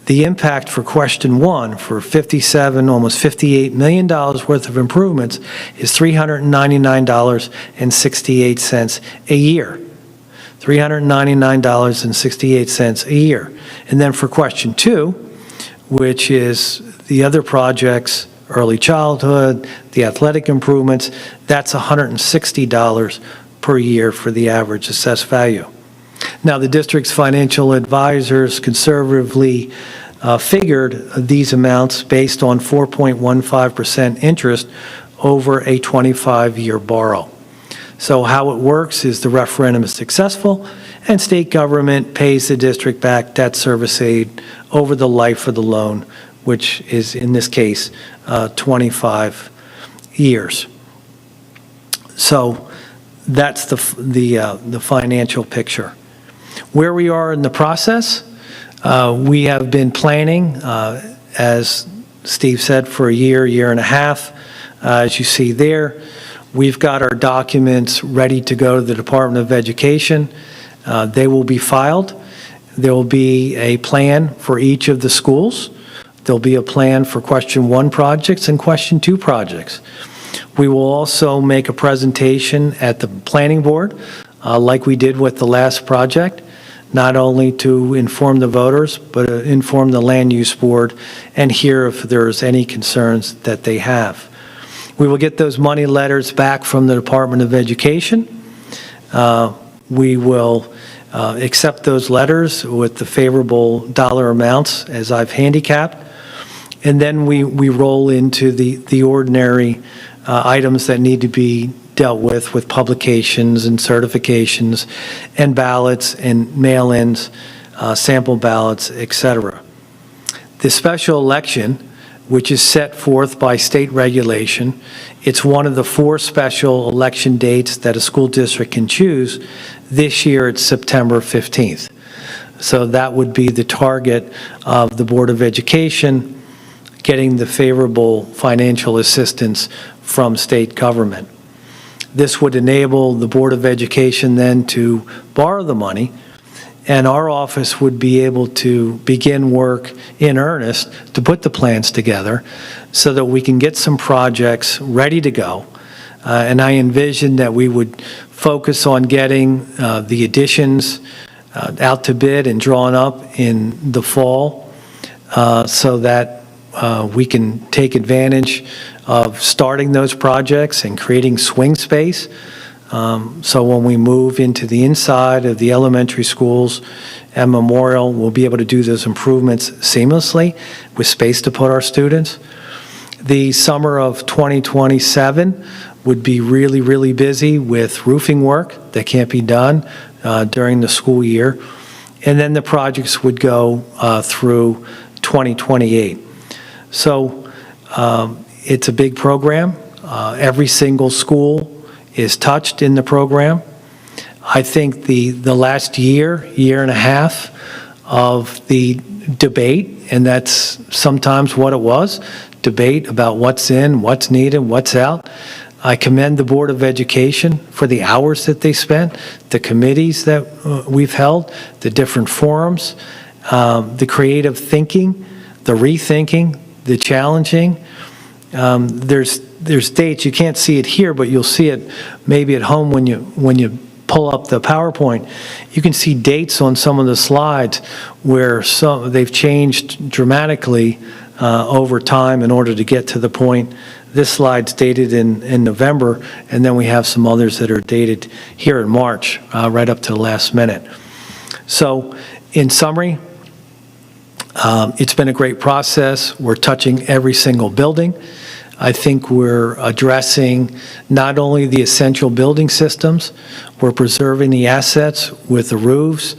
the impact for question one for almost $58 million worth of improvements is $399.68 a year. $399.68 a year. And then for question two, which is the other projects, early childhood, the athletic improvements, that's $160 per year for the average assessed value. Now, the district's financial advisors conservatively figured these amounts based on 4.15% interest over a 25-year borrow. So how it works is the referendum is successful, and state government pays the district back debt service aid over the life of the loan, which is, in this case, 25 years. So that's the financial picture. Where we are in the process, we have been planning, as Steve said, for a year and a half. As you see there, we've got our documents ready to go to the Department of Education. They will be filed. There will be a plan for each of the schools. There'll be a plan for question one projects and question two projects. We will also make a presentation at the planning board, like we did with the last project, not only to inform the voters, but inform the land use board and hear if there's any concerns that they have. We will get those money letters back from the Department of Education. We will accept those letters with the favorable dollar amounts as I've handicapped. And then we roll into the ordinary items that need to be dealt with publications and certifications and ballots and mail-ins, sample ballots, etc. The special election, which is set forth by state regulation, it's one of the 4 special election dates that a school district can choose. This year it's September 15th. So that would be the target of the Board of Education, getting the favorable financial assistance from state government. This would enable the Board of Education then to borrow the money, and our office would be able to begin work in earnest to put the plans together so that we can get some projects ready to go. And I envision that we would focus on getting the additions out to bid and drawn up in the fall so that we can take advantage of starting those projects and creating swing space. So when we move into the inside of the elementary schools and Memorial, we'll be able to do those improvements seamlessly with space to put our students. The summer of 2027 would be really, really busy with roofing work that can't be done during the school year. And then the projects would go through 2028. So it's a big program. Every single school is touched in the program. I think the last year and a half of the debate, and that's sometimes what it was, debate about what's in, what's needed, what's out. I commend the Board of Education for the hours that they spent, the committees that we've held, the different forums, the creative thinking, the rethinking, the challenging. There's dates, you can't see it here, but you'll see it maybe at home when you pull up the PowerPoint. You can see dates on some of the slides where they've changed dramatically over time in order to get to the point. This slide's dated in November, and then we have some others that are dated here in March, right up to the last minute. So, in summary, it's been a great process. We're touching every single building. I think we're addressing not only the essential building systems, we're preserving the assets with the roofs,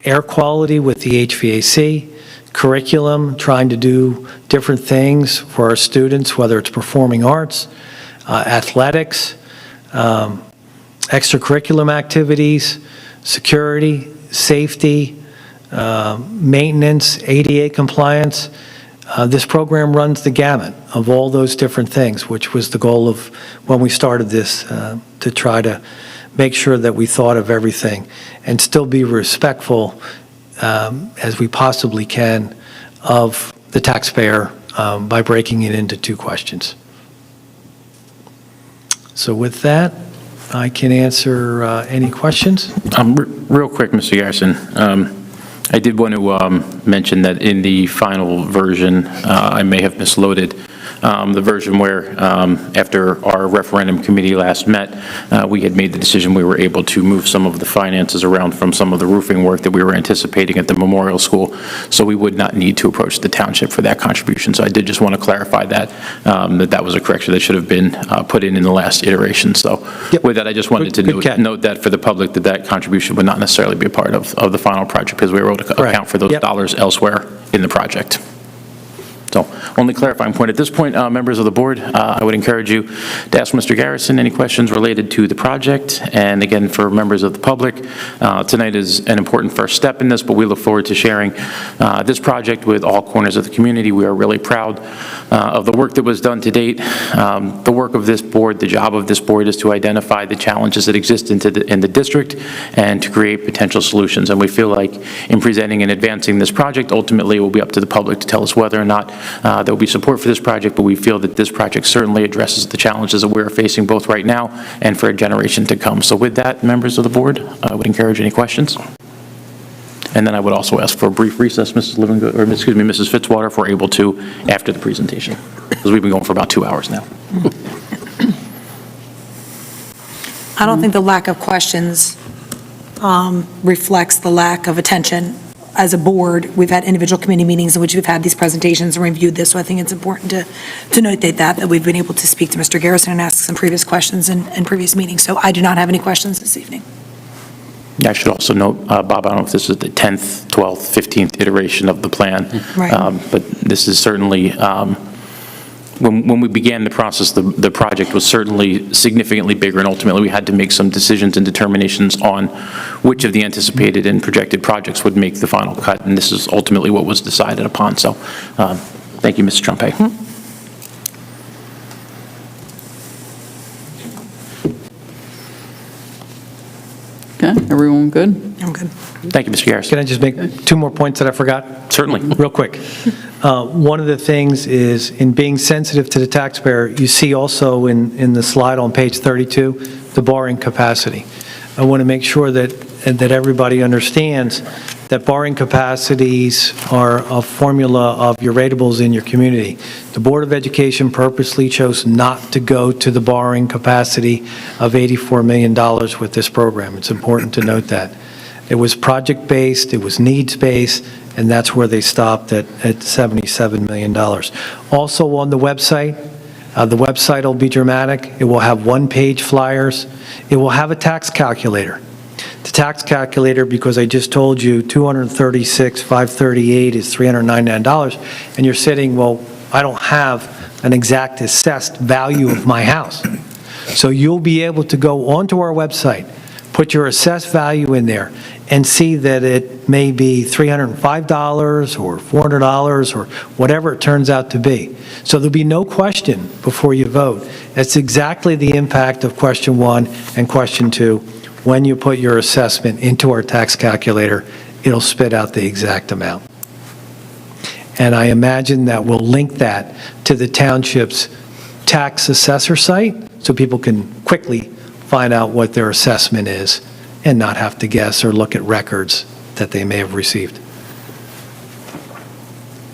air quality with the HVAC, curriculum, trying to do different things for our students, whether it's performing arts, athletics, extracurriculum activities, security, safety, maintenance, ADA compliance. This program runs the gamut of all those different things, which was the goal of when we started this, to try to make sure that we thought of everything and still be respectful as we possibly can of the taxpayer by breaking it into two questions. So with that, I can answer any questions. Real quick, Mr. Garrison. I did want to mention that in the final version, I may have misloaded the version where after our referendum committee last met, we had made the decision we were able to move some of the finances around from some of the roofing work that we were anticipating at the memorial school, so we would not need to approach the township for that contribution. So I did just want to clarify that, that was a correction that should have been put in the last iteration. So with that, I just wanted to note that for the public, that contribution would not necessarily be a part of the final project because we were able to account for those dollars elsewhere in the project. So, only clarifying point. At this point, members of the board, I would encourage you to ask Mr. Garrison any questions related to the project. And again, for members of the public, tonight is an important first step in this, but we look forward to sharing this project with all corners of the community. We are really proud of the work that was done to date. The work of this board, the job of this board is to identify the challenges that exist in the district and to create potential solutions. And we feel like in presenting and advancing this project, ultimately it will be up to the public to tell us whether or not there will be support for this project, but we feel that this project certainly addresses the challenges that we're facing both right now and for a generation to come. So with that, members of the board, I would encourage any questions. And then I would also ask for a brief recess, Mrs. Fitzwater, if we're able to, after the presentation, because we've been going for about 2 hours now. I don't think the lack of questions reflects the lack of attention. As a board, we've had individual committee meetings in which we've had these presentations and reviewed this, so I think it's important to note that we've been able to speak to Mr. Garrison and ask some previous questions in previous meetings. So I do not have any questions this evening. I should also note, Bob, I don't know if this is the 10th, 12th, 15th iteration of the plan, but this is certainly, when we began the process, the project was certainly significantly bigger, and ultimately we had to make some decisions and determinations on which of the anticipated and projected projects would make the final cut, and this is ultimately what was decided upon. So thank you, Mr. Trumpe. Okay, everyone good? I'm good. Thank you, Mr. Garrison. Can I just make two more points that I forgot? Certainly. Real quick. One of the things is in being sensitive to the taxpayer, you see also in the slide on page 32, the borrowing capacity. I want to make sure that everybody understands that borrowing capacities are a formula of your ratables in your community. The Board of Education purposely chose not to go to the borrowing capacity of $84 million with this program. It's important to note that. It was project-based, it was needs-based, and that's where they stopped at $77 million. Also on the website will be dramatic. It will have one-page flyers. It will have a tax calculator. The tax calculator, because I just told you $236,538 is $399, and you're sitting, well, I don't have an exact assessed value of my house. So you'll be able to go onto our website, put your assessed value in there, and see that it may be $305 or $400 or whatever it turns out to be. So there'll be no question before you vote. That's exactly the impact of question 1 and question 2. When you put your assessment into our tax calculator, it'll spit out the exact amount. And I imagine that we'll link that to the township's tax assessor site so people can quickly find out what their assessment is and not have to guess or look at records that they may have received.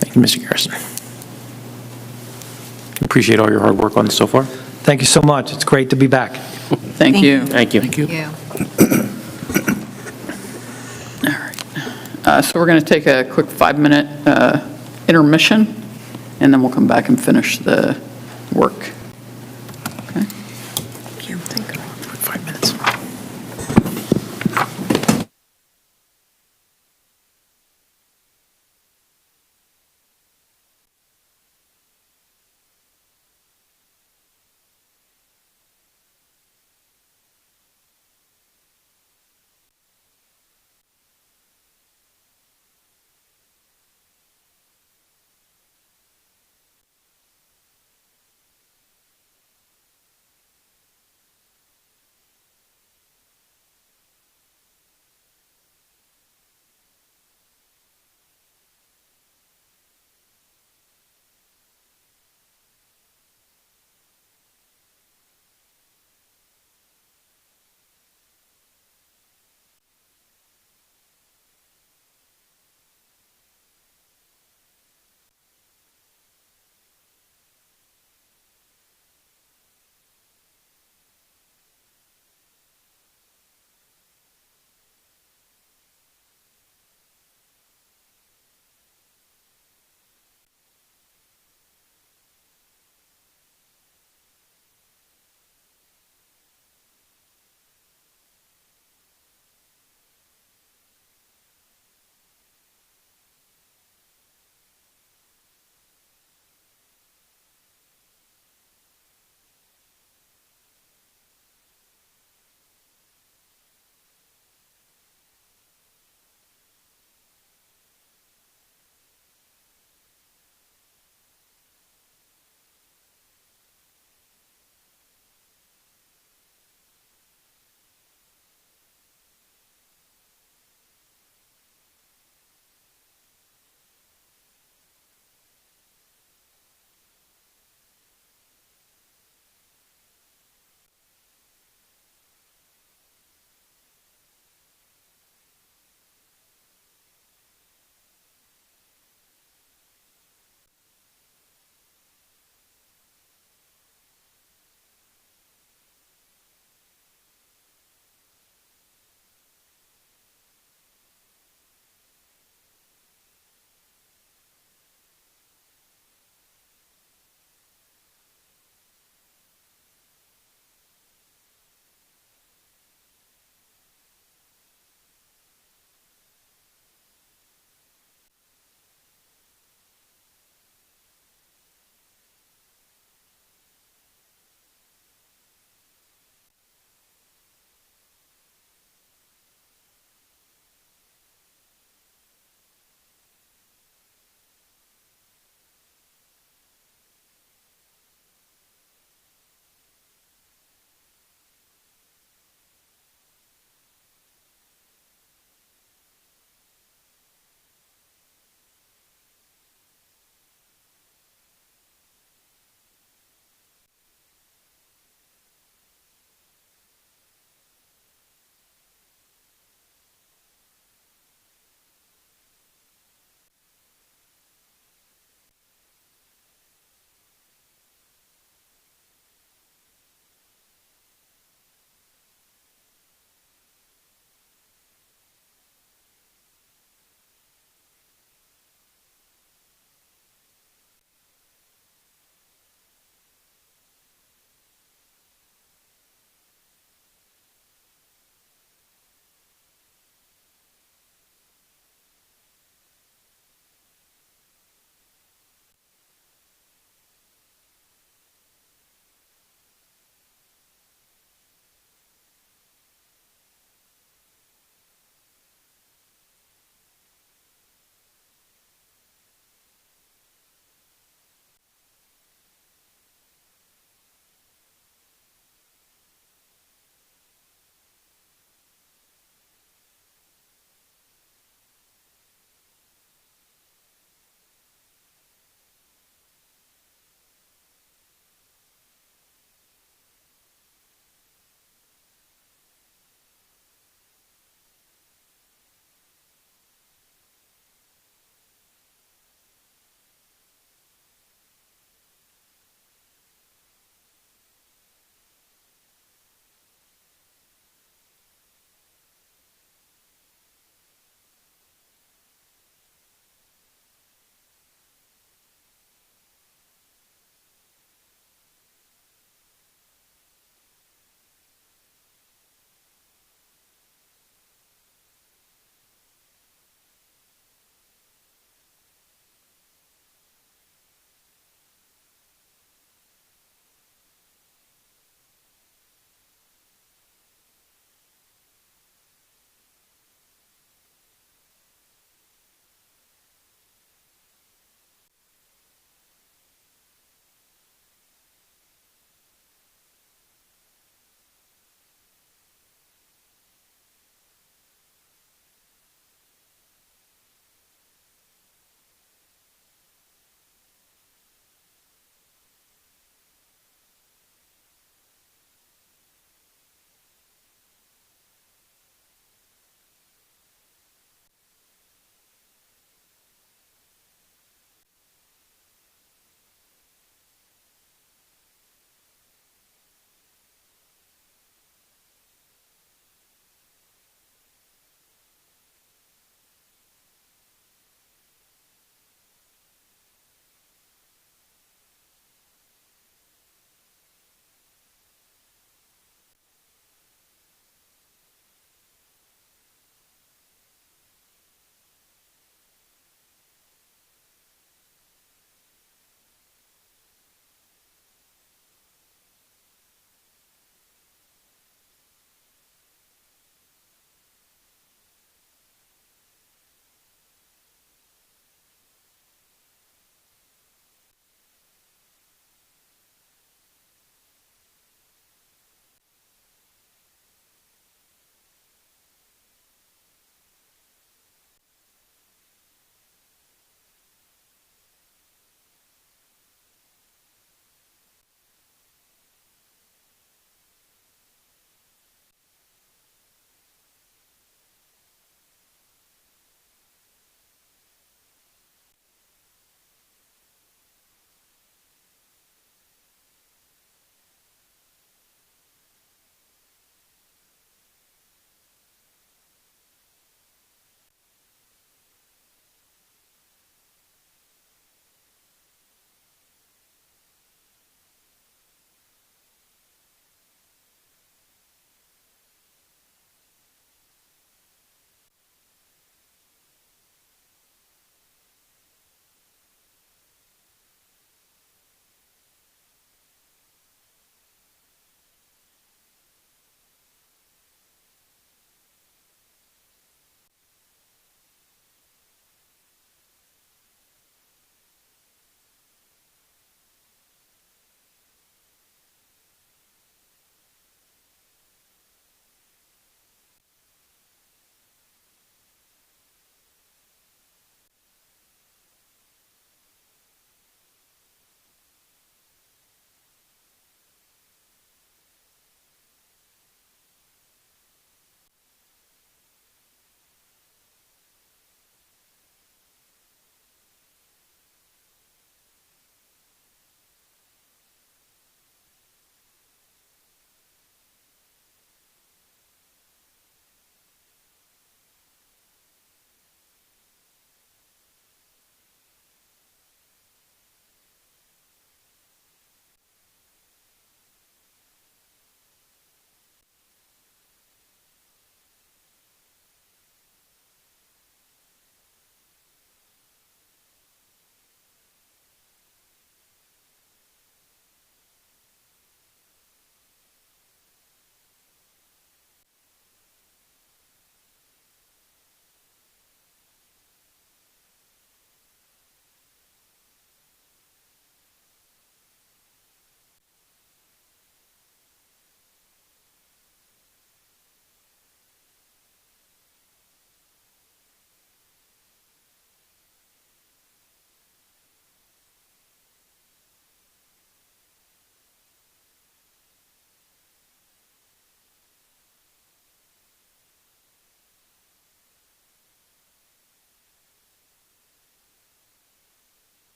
Thank you, Mr. Garrison. Appreciate all your hard work on this so far. Thank you so much. It's great to be back. Thank you. Thank you. Thank you. All right. So we're going to take a quick 5-minute intermission, and then we'll come back and finish the work? Okay. Can't think of it. 5 minutes.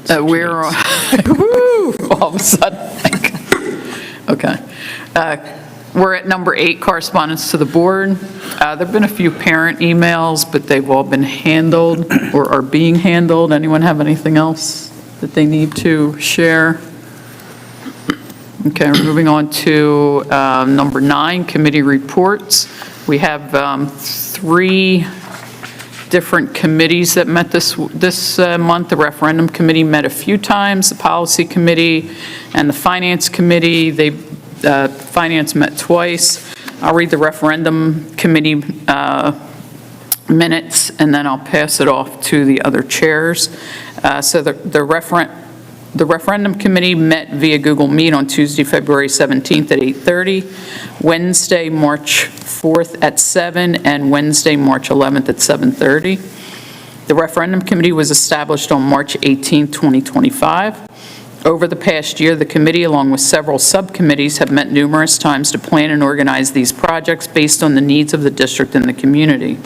We're, woo, all of a sudden. Okay. We're at number 8, correspondence to the board. There've been a few parent emails, but they've all been handled or are being handled. Anyone have anything else that they need to share? Okay, we're moving on to number 9, committee reports. We have 3 different committees that met this month. The referendum committee met a few times, the policy committee and the finance committee. Finance met twice. I'll read the referendum committee minutes, and then I'll pass it off to the other chairs. So the referendum committee met via Google Meet on Tuesday, February 17th at 8:30, Wednesday, March 4th at 7, and Wednesday, March 11th at 7:30. The referendum committee was established on March 18th, 2025. Over the past year, the committee, along with several subcommittees, have met numerous times to plan and organize these projects based on the needs of the district and the community.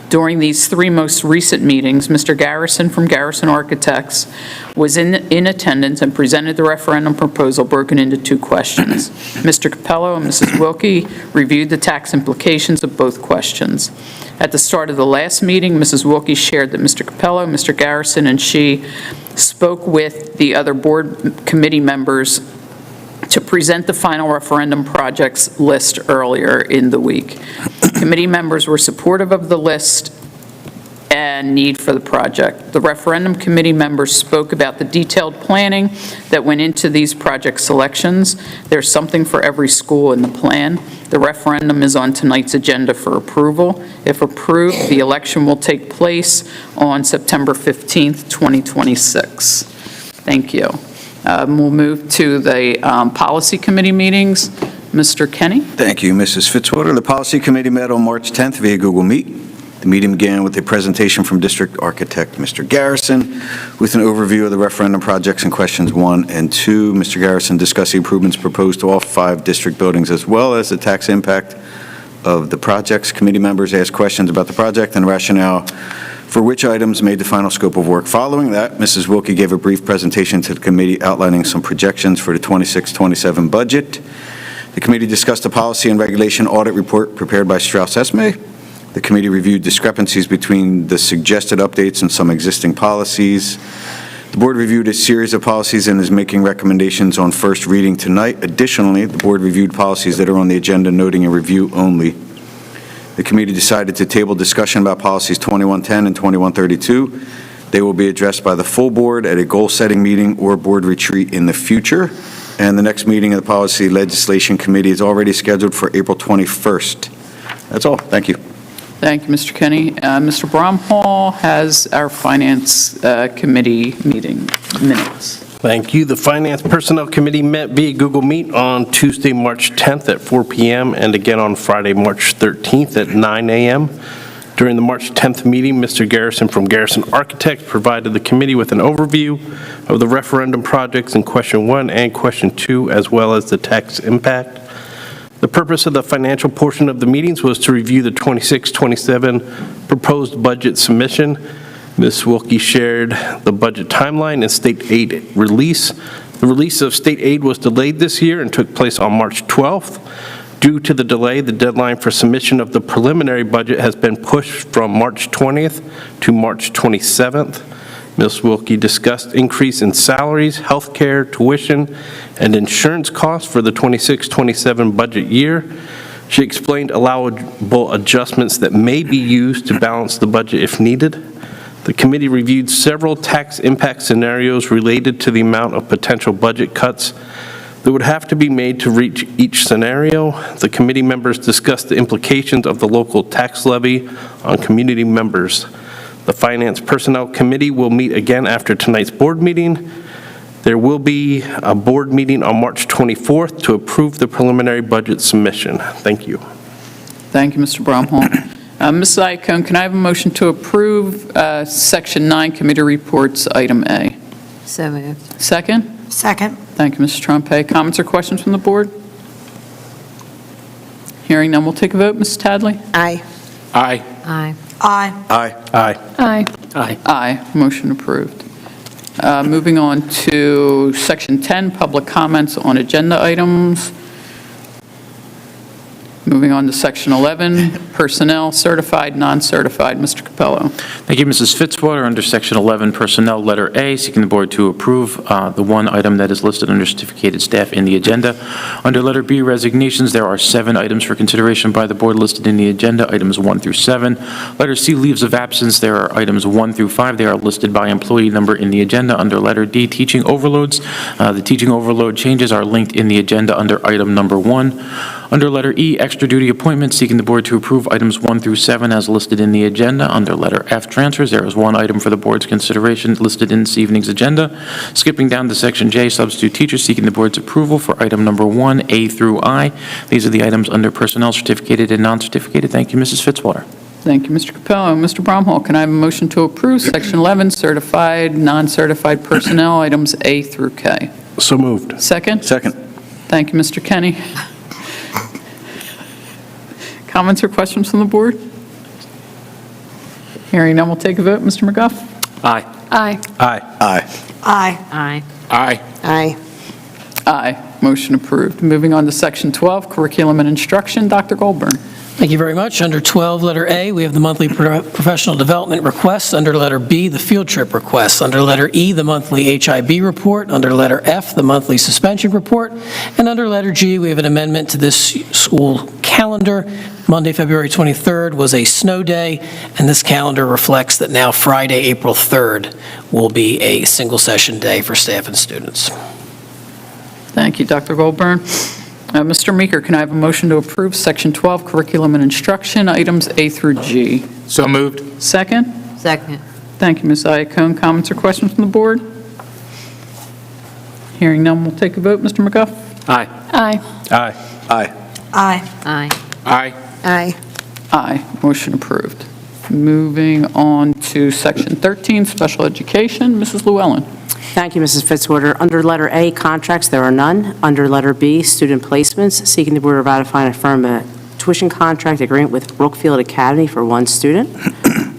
During these 3 most recent meetings, Mr. Garrison from Garrison Architects was in attendance and presented the referendum proposal broken into 2 questions. Mr. Capello and Mrs. Wilkie reviewed the tax implications of both questions. At the start of the last meeting, Mrs. Wilkie shared that Mr. Capello, Mr. Garrison, and she spoke with the other board committee members to present the final referendum projects list earlier in the week. Committee members were supportive of the list and need for the project. The referendum committee members spoke about the detailed planning that went into these project selections. There's something for every school in the plan. The referendum is on tonight's agenda for approval. If approved, the election will take place on September 15th, 2026. Thank you. We'll move to the policy committee meetings. Mr. Kenny? Thank you, Mrs. Fitzwater. The Policy Committee met on March 10th via Google Meet. The meeting began with a presentation from District Architect Mr. Garrison with an overview of the referendum projects in questions 1 and 2. Mr. Garrison discussed the improvements proposed to all 5 district buildings as well as the tax impact of the projects. Committee members asked questions about the project and rationale for which items made the final scope of work. Following that, Mrs. Wilkie gave a brief presentation to the committee outlining some projections for the 26-27 budget. The committee discussed the policy and regulation audit report prepared by Strauss Esme. The committee reviewed discrepancies between the suggested updates and some existing policies. The board reviewed a series of policies and is making recommendations on first reading tonight. Additionally, the board reviewed policies that are on the agenda, noting a review only. The committee decided to table discussion about policies 2110 and 2132. They will be addressed by the full board at a goal-setting meeting or board retreat in the future. And the next meeting of the Policy Legislation Committee is already scheduled for April 21st. That's all. Thank you. Thank you, Mr. Kenny. Mr. Bromhall has our Finance Committee meeting minutes. Thank you. The Finance Personnel Committee met via Google Meet on Tuesday, March 10th at 4 p.m. and again on Friday, March 13th at 9 a.m. During the March 10th meeting, Mr. Garrison from Garrison Architects provided the committee with an overview of the referendum projects in question 1 and question 2, as well as the tax impact. The purpose of the financial portion of the meetings was to review the 26-27 proposed budget submission. Ms. Wilkie shared the budget timeline and state aid release. The release of state aid was delayed this year and took place on March 12th. Due to the delay, the deadline for submission of the preliminary budget has been pushed from March 20th to March 27th. Ms. Wilkie discussed increase in salaries, health care, tuition, and insurance costs for the 26-27 budget year. She explained allowable adjustments that may be used to balance the budget if needed. The committee reviewed several tax impact scenarios related to the amount of potential budget cuts that would have to be made to reach each scenario. The committee members discussed the implications of the local tax levy on community members. The Finance Personnel Committee will meet again after tonight's board meeting. There will be a board meeting on March 24th to approve the preliminary budget submission. Thank you. Thank you, Mr. Bromhall. Ms. Iacone, can I have a motion to approve Section 9 Committee Reports, Item A? So moved. Second? Second. Thank you, Mrs. Trompe. Comments or questions from the board? Hearing none, we'll take a vote. Mrs. Tadley? Aye. Aye. Aye. Aye. Aye. Aye. Aye. Aye. Aye. Motion approved. Moving on to Section 10, public comments on agenda items. Moving on to Section 11, personnel, certified, non-certified. Mr. Capello. Thank you, Mrs. Fitzwater. Under Section 11, Personnel, Letter A, seeking the board to approve the one item that is listed under certificated staff in the agenda. Under Letter B, resignations, there are 7 items for consideration by the board listed in the agenda, items 1 through 7. Letter C, leaves of absence, there are items 1 through 5. They are listed by employee number in the agenda. Under Letter D, teaching overloads, the teaching overload changes are linked in the agenda under item number 1. Under Letter E, extra duty appointments, seeking the board to approve items 1 through 7 as listed in the agenda. Under Letter F, transfers, there is 1 item for the board's consideration listed in this evening's agenda. Skipping down to Section J, substitute teachers, seeking the board's approval for item number 1, A through I. These are the items under personnel, certificated and non-certificated. Thank you, Mrs. Fitzwater. Thank you, Mr. Capello. Mr. Bromhall, can I have a motion to approve Section 11, certified, non-certified personnel, items A through K? So moved. Second? Second. Thank you, Mr. Kenny. Comments or questions from the board? Hearing none, we'll take a vote. Mr. McGuff? Aye. Aye. Aye. Aye. Aye. Aye. Aye. Aye. Aye. Motion approved. Moving on to Section 12, curriculum and instruction. Dr. Goldburn. Thank you very much. Under 12, letter A, we have the monthly professional development requests. Under letter B, the field trip requests. Under letter E, the monthly HIB report. Under letter F, the monthly suspension report. And under letter G, we have an amendment to this school calendar. Monday, February 23rd was a snow day, and this calendar reflects that now Friday, April 3rd will be a single session day for staff and students. Thank you, Dr. Goldburn. Mr. Meeker, can I have a motion to approve Section 12, curriculum and instruction, items A through G? So moved. Second? Second. Thank you, Ms. Iacone. Comments or questions from the board? Hearing none, we'll take a vote. Mr. McGuff? Aye. Aye. Aye. Aye. Aye. Aye. Aye. Aye. Aye. Motion approved. Moving on to Section 13, special education. Mrs. Llewellyn. Thank you, Mrs. Fitzwater. Under letter A, contracts, there are none. Under letter B, student placements, seeking the board to ratify and affirm a tuition contract agreement with Brookfield Academy for 1 student.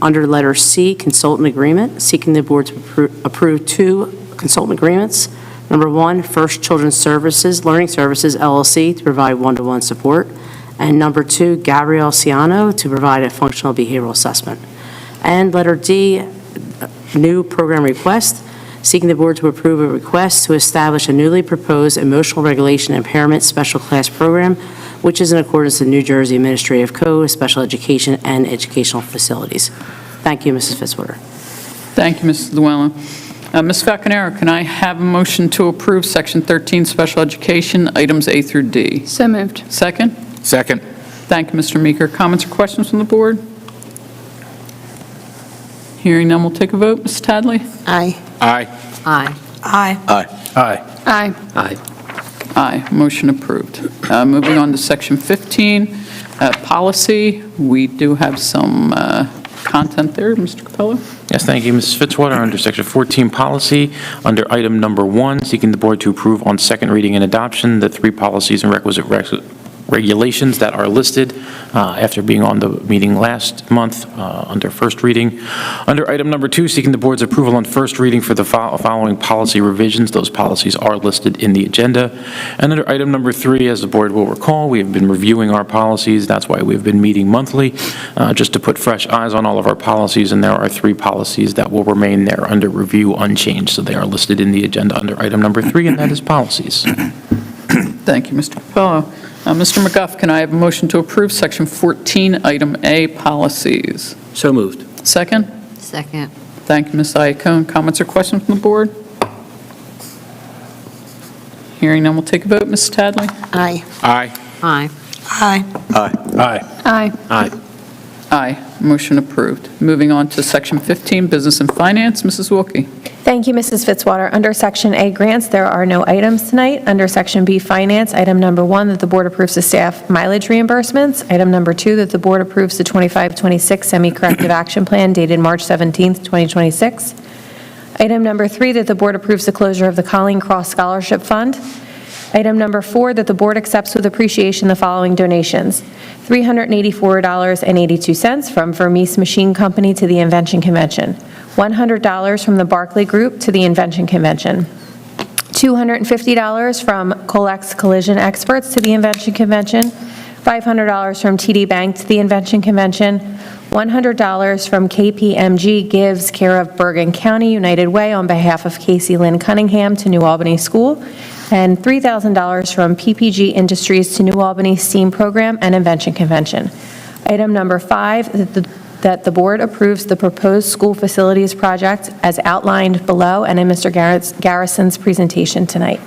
Under letter C, consultant agreement, seeking the board to approve 2 consultant agreements. Number 1, First Children's Services, Learning Services, LLC, to provide one-to-one support. And number 2, Gabrielle Ciano, to provide a functional behavioral assessment. And letter D, new program request, seeking the board to approve a request to establish a newly proposed emotional regulation impairment special class program, which is in accordance with New Jersey Administrative Code, Special Education and Educational Facilities. Thank you, Mrs. Fitzwater. Thank you, Mrs. Llewellyn. Ms. Falconero, can I have a motion to approve Section 13, special education, items A through D? So moved. Second? Second. Thank you, Mr. Meeker. Comments or questions from the board? Hearing none, we'll take a vote. Ms. Tadley? Aye. Aye. Aye. Aye. Aye. Aye. Aye. Aye. Aye. Motion approved. Moving on to Section 15, policy. We do have some content there. Mr. Capello? Yes, thank you, Mrs. Fitzwater. Under Section 14, policy, under item number 1, seeking the board to approve on second reading and adoption the 3 policies and requisite regulations that are listed after being on the meeting last month under first reading. Under item number 2, seeking the board's approval on first reading for the following policy revisions. Those policies are listed in the agenda. And under item number 3, as the board will recall, we have been reviewing our policies. That's why we've been meeting monthly, just to put fresh eyes on all of our policies. And there are 3 policies that will remain there under review unchanged. So they are listed in the agenda under item number 3, and that is policies. Thank you, Mr. Capello. Mr. McGuff, can I have a motion to approve Section 14, Item A, policies? So moved. Second? Second. Thank you, Ms. Iacone. Comments or questions from the board? Hearing none, we'll take a vote. Ms. Tadley? Aye. Aye. Aye. Aye. Aye. Aye. Aye. Aye. Motion approved. Moving on to Section 15, Business and Finance. Mrs. Wilkie. Thank you, Mrs. Fitzwater. Under Section A, grants, there are no items tonight. Under Section B, finance, item number 1, that the board approves the staff mileage reimbursements. Item number 2, that the board approves the 25-26 semi-corrective action plan dated March 17th, 2026. Item number 3, that the board approves the closure of the Colleen Cross Scholarship Fund. Item number 4, that the board accepts with appreciation the following donations: $384.82 from Vermees Machine Company to the Invention Convention, $100 from the Barclay Group to the Invention Convention, $250 from Colex Collision Experts to the Invention Convention, $500 from TD Bank to the Invention Convention, $100 from KPMG Gives care of Bergen County United Way on behalf of Casey Lynn Cunningham to New Albany School, and $3,000 from PPG Industries to New Albany STEAM Program and Invention Convention. Item number 5, that the board approves the proposed school facilities project as outlined below and in Mr. Garrison's presentation tonight.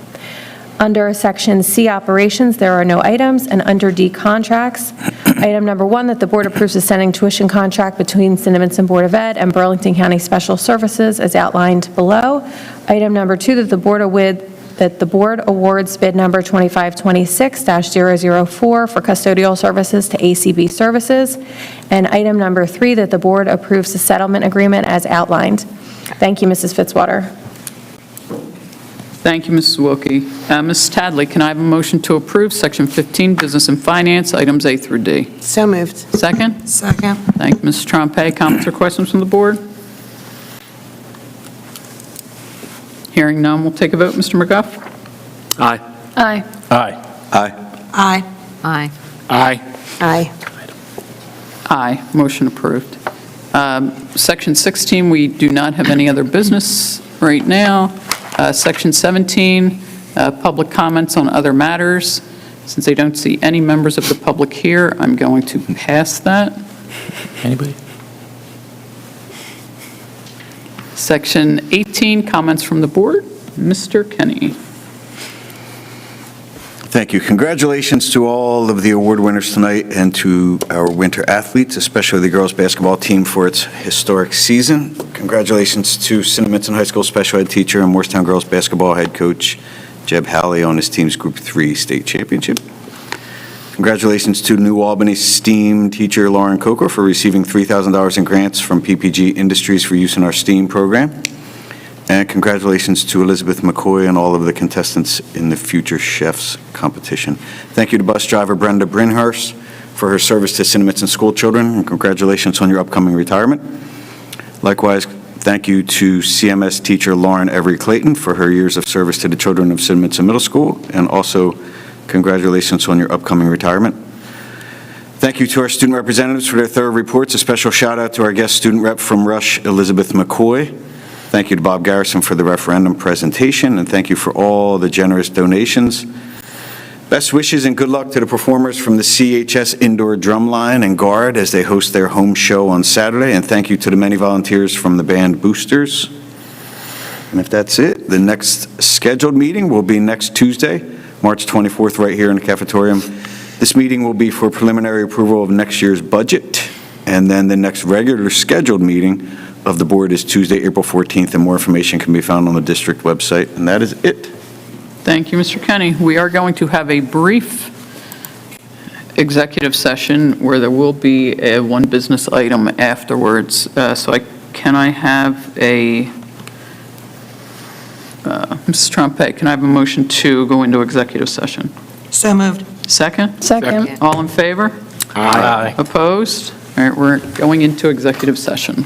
Under Section C, Operations, there are no items, and under D, Contracts, item number 1, that the board approves the sending tuition contract between Cinnaminson Board of Ed and Burlington County Special Services as outlined below. Item number 2, that the board awards bid number 2526-004 for custodial services to ACB Services. And item number 3, that the board approves the settlement agreement as outlined. Thank you, Mrs. Fitzwater. Thank you, Mrs. Wilkie. Mrs. Tadley, can I have a motion to approve Section 15, Business and Finance, items A through D? So moved. Second? Second. Thank you, Mrs. Trempe. Comments or questions from the board? Hearing none, we'll take a vote. Mr. McGuff? Aye. Aye. Aye. Aye. Aye. Aye. Aye. Aye. Aye. Motion approved. Section 16, we do not have any other business right now. Section 17, public comments on other matters. Since I don't see any members of the public here, I'm going to pass that. Anybody? Section 18, comments from the board. Mr. Kenny. Thank you. Congratulations to all of the award winners tonight and to our winter athletes, especially the girls' basketball team for its historic season. Congratulations to Cinnaminson High School special ed teacher and Morristown girls' basketball head coach Jeb Halley on his team's Group 3 state championship. Congratulations to New Albany STEAM teacher Lauren Coker for receiving $3,000 in grants from PPG Industries for use in our STEAM program. And congratulations to Elizabeth McCoy and all of the contestants in the Future Chefs competition. Thank you to bus driver Brenda Brinhurst for her service to Cinnaminson school children, and congratulations on your upcoming retirement. Likewise, thank you to CMS teacher Lauren Every Clayton for her years of service to the children of Cinnaminson Middle School, and also congratulations on your upcoming retirement. Thank you to our student representatives for their thorough reports. A special shout out to our guest student rep from Rush, Elizabeth McCoy. Thank you to Bob Garrison for the referendum presentation, and thank you for all the generous donations. Best wishes and good luck to the performers from the CHS Indoor Drumline and Guard as they host their home show on Saturday, and thank you to the many volunteers from the band Boosters. And if that's it, the next scheduled meeting will be next Tuesday, March 24th, right here in the cafetorium. This meeting will be for preliminary approval of next year's budget, and then the next regular scheduled meeting of the board is Tuesday, April 14th, and more information can be found on the district website, and that is it. Thank you, Mr. Kenny. We are going to have a brief executive session where there will be one business item afterwards. Can I have a, Mrs. Trempe, can I have a motion to go into executive session? So moved. Second? Second. All in favor? Aye. Opposed? All right, we're going into executive session.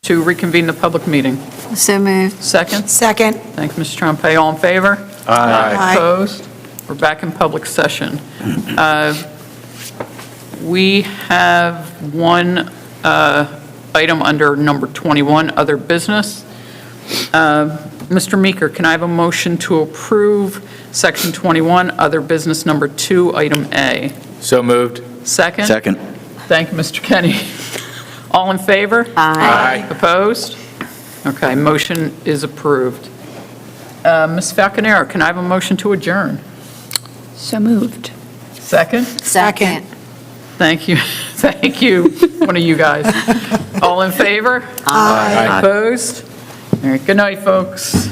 to reconvene the public meeting? So moved. Second? Second. Thank you, Mr. Trempe. All in favor? Aye. Opposed? We're back in public session. We have one item under number 21, other business. Mr. Meeker, can I have a motion to approve Section 21, other business number 2, item A? So moved. Second? Second. Thank you, Mr. Kenny. All in favor? Aye. Opposed? Okay, motion is approved. Ms. Falconero, can I have a motion to adjourn? So moved. Second? Second. Thank you. Thank you, one of you guys. All in favor? Aye. Opposed? All right, good night, folks.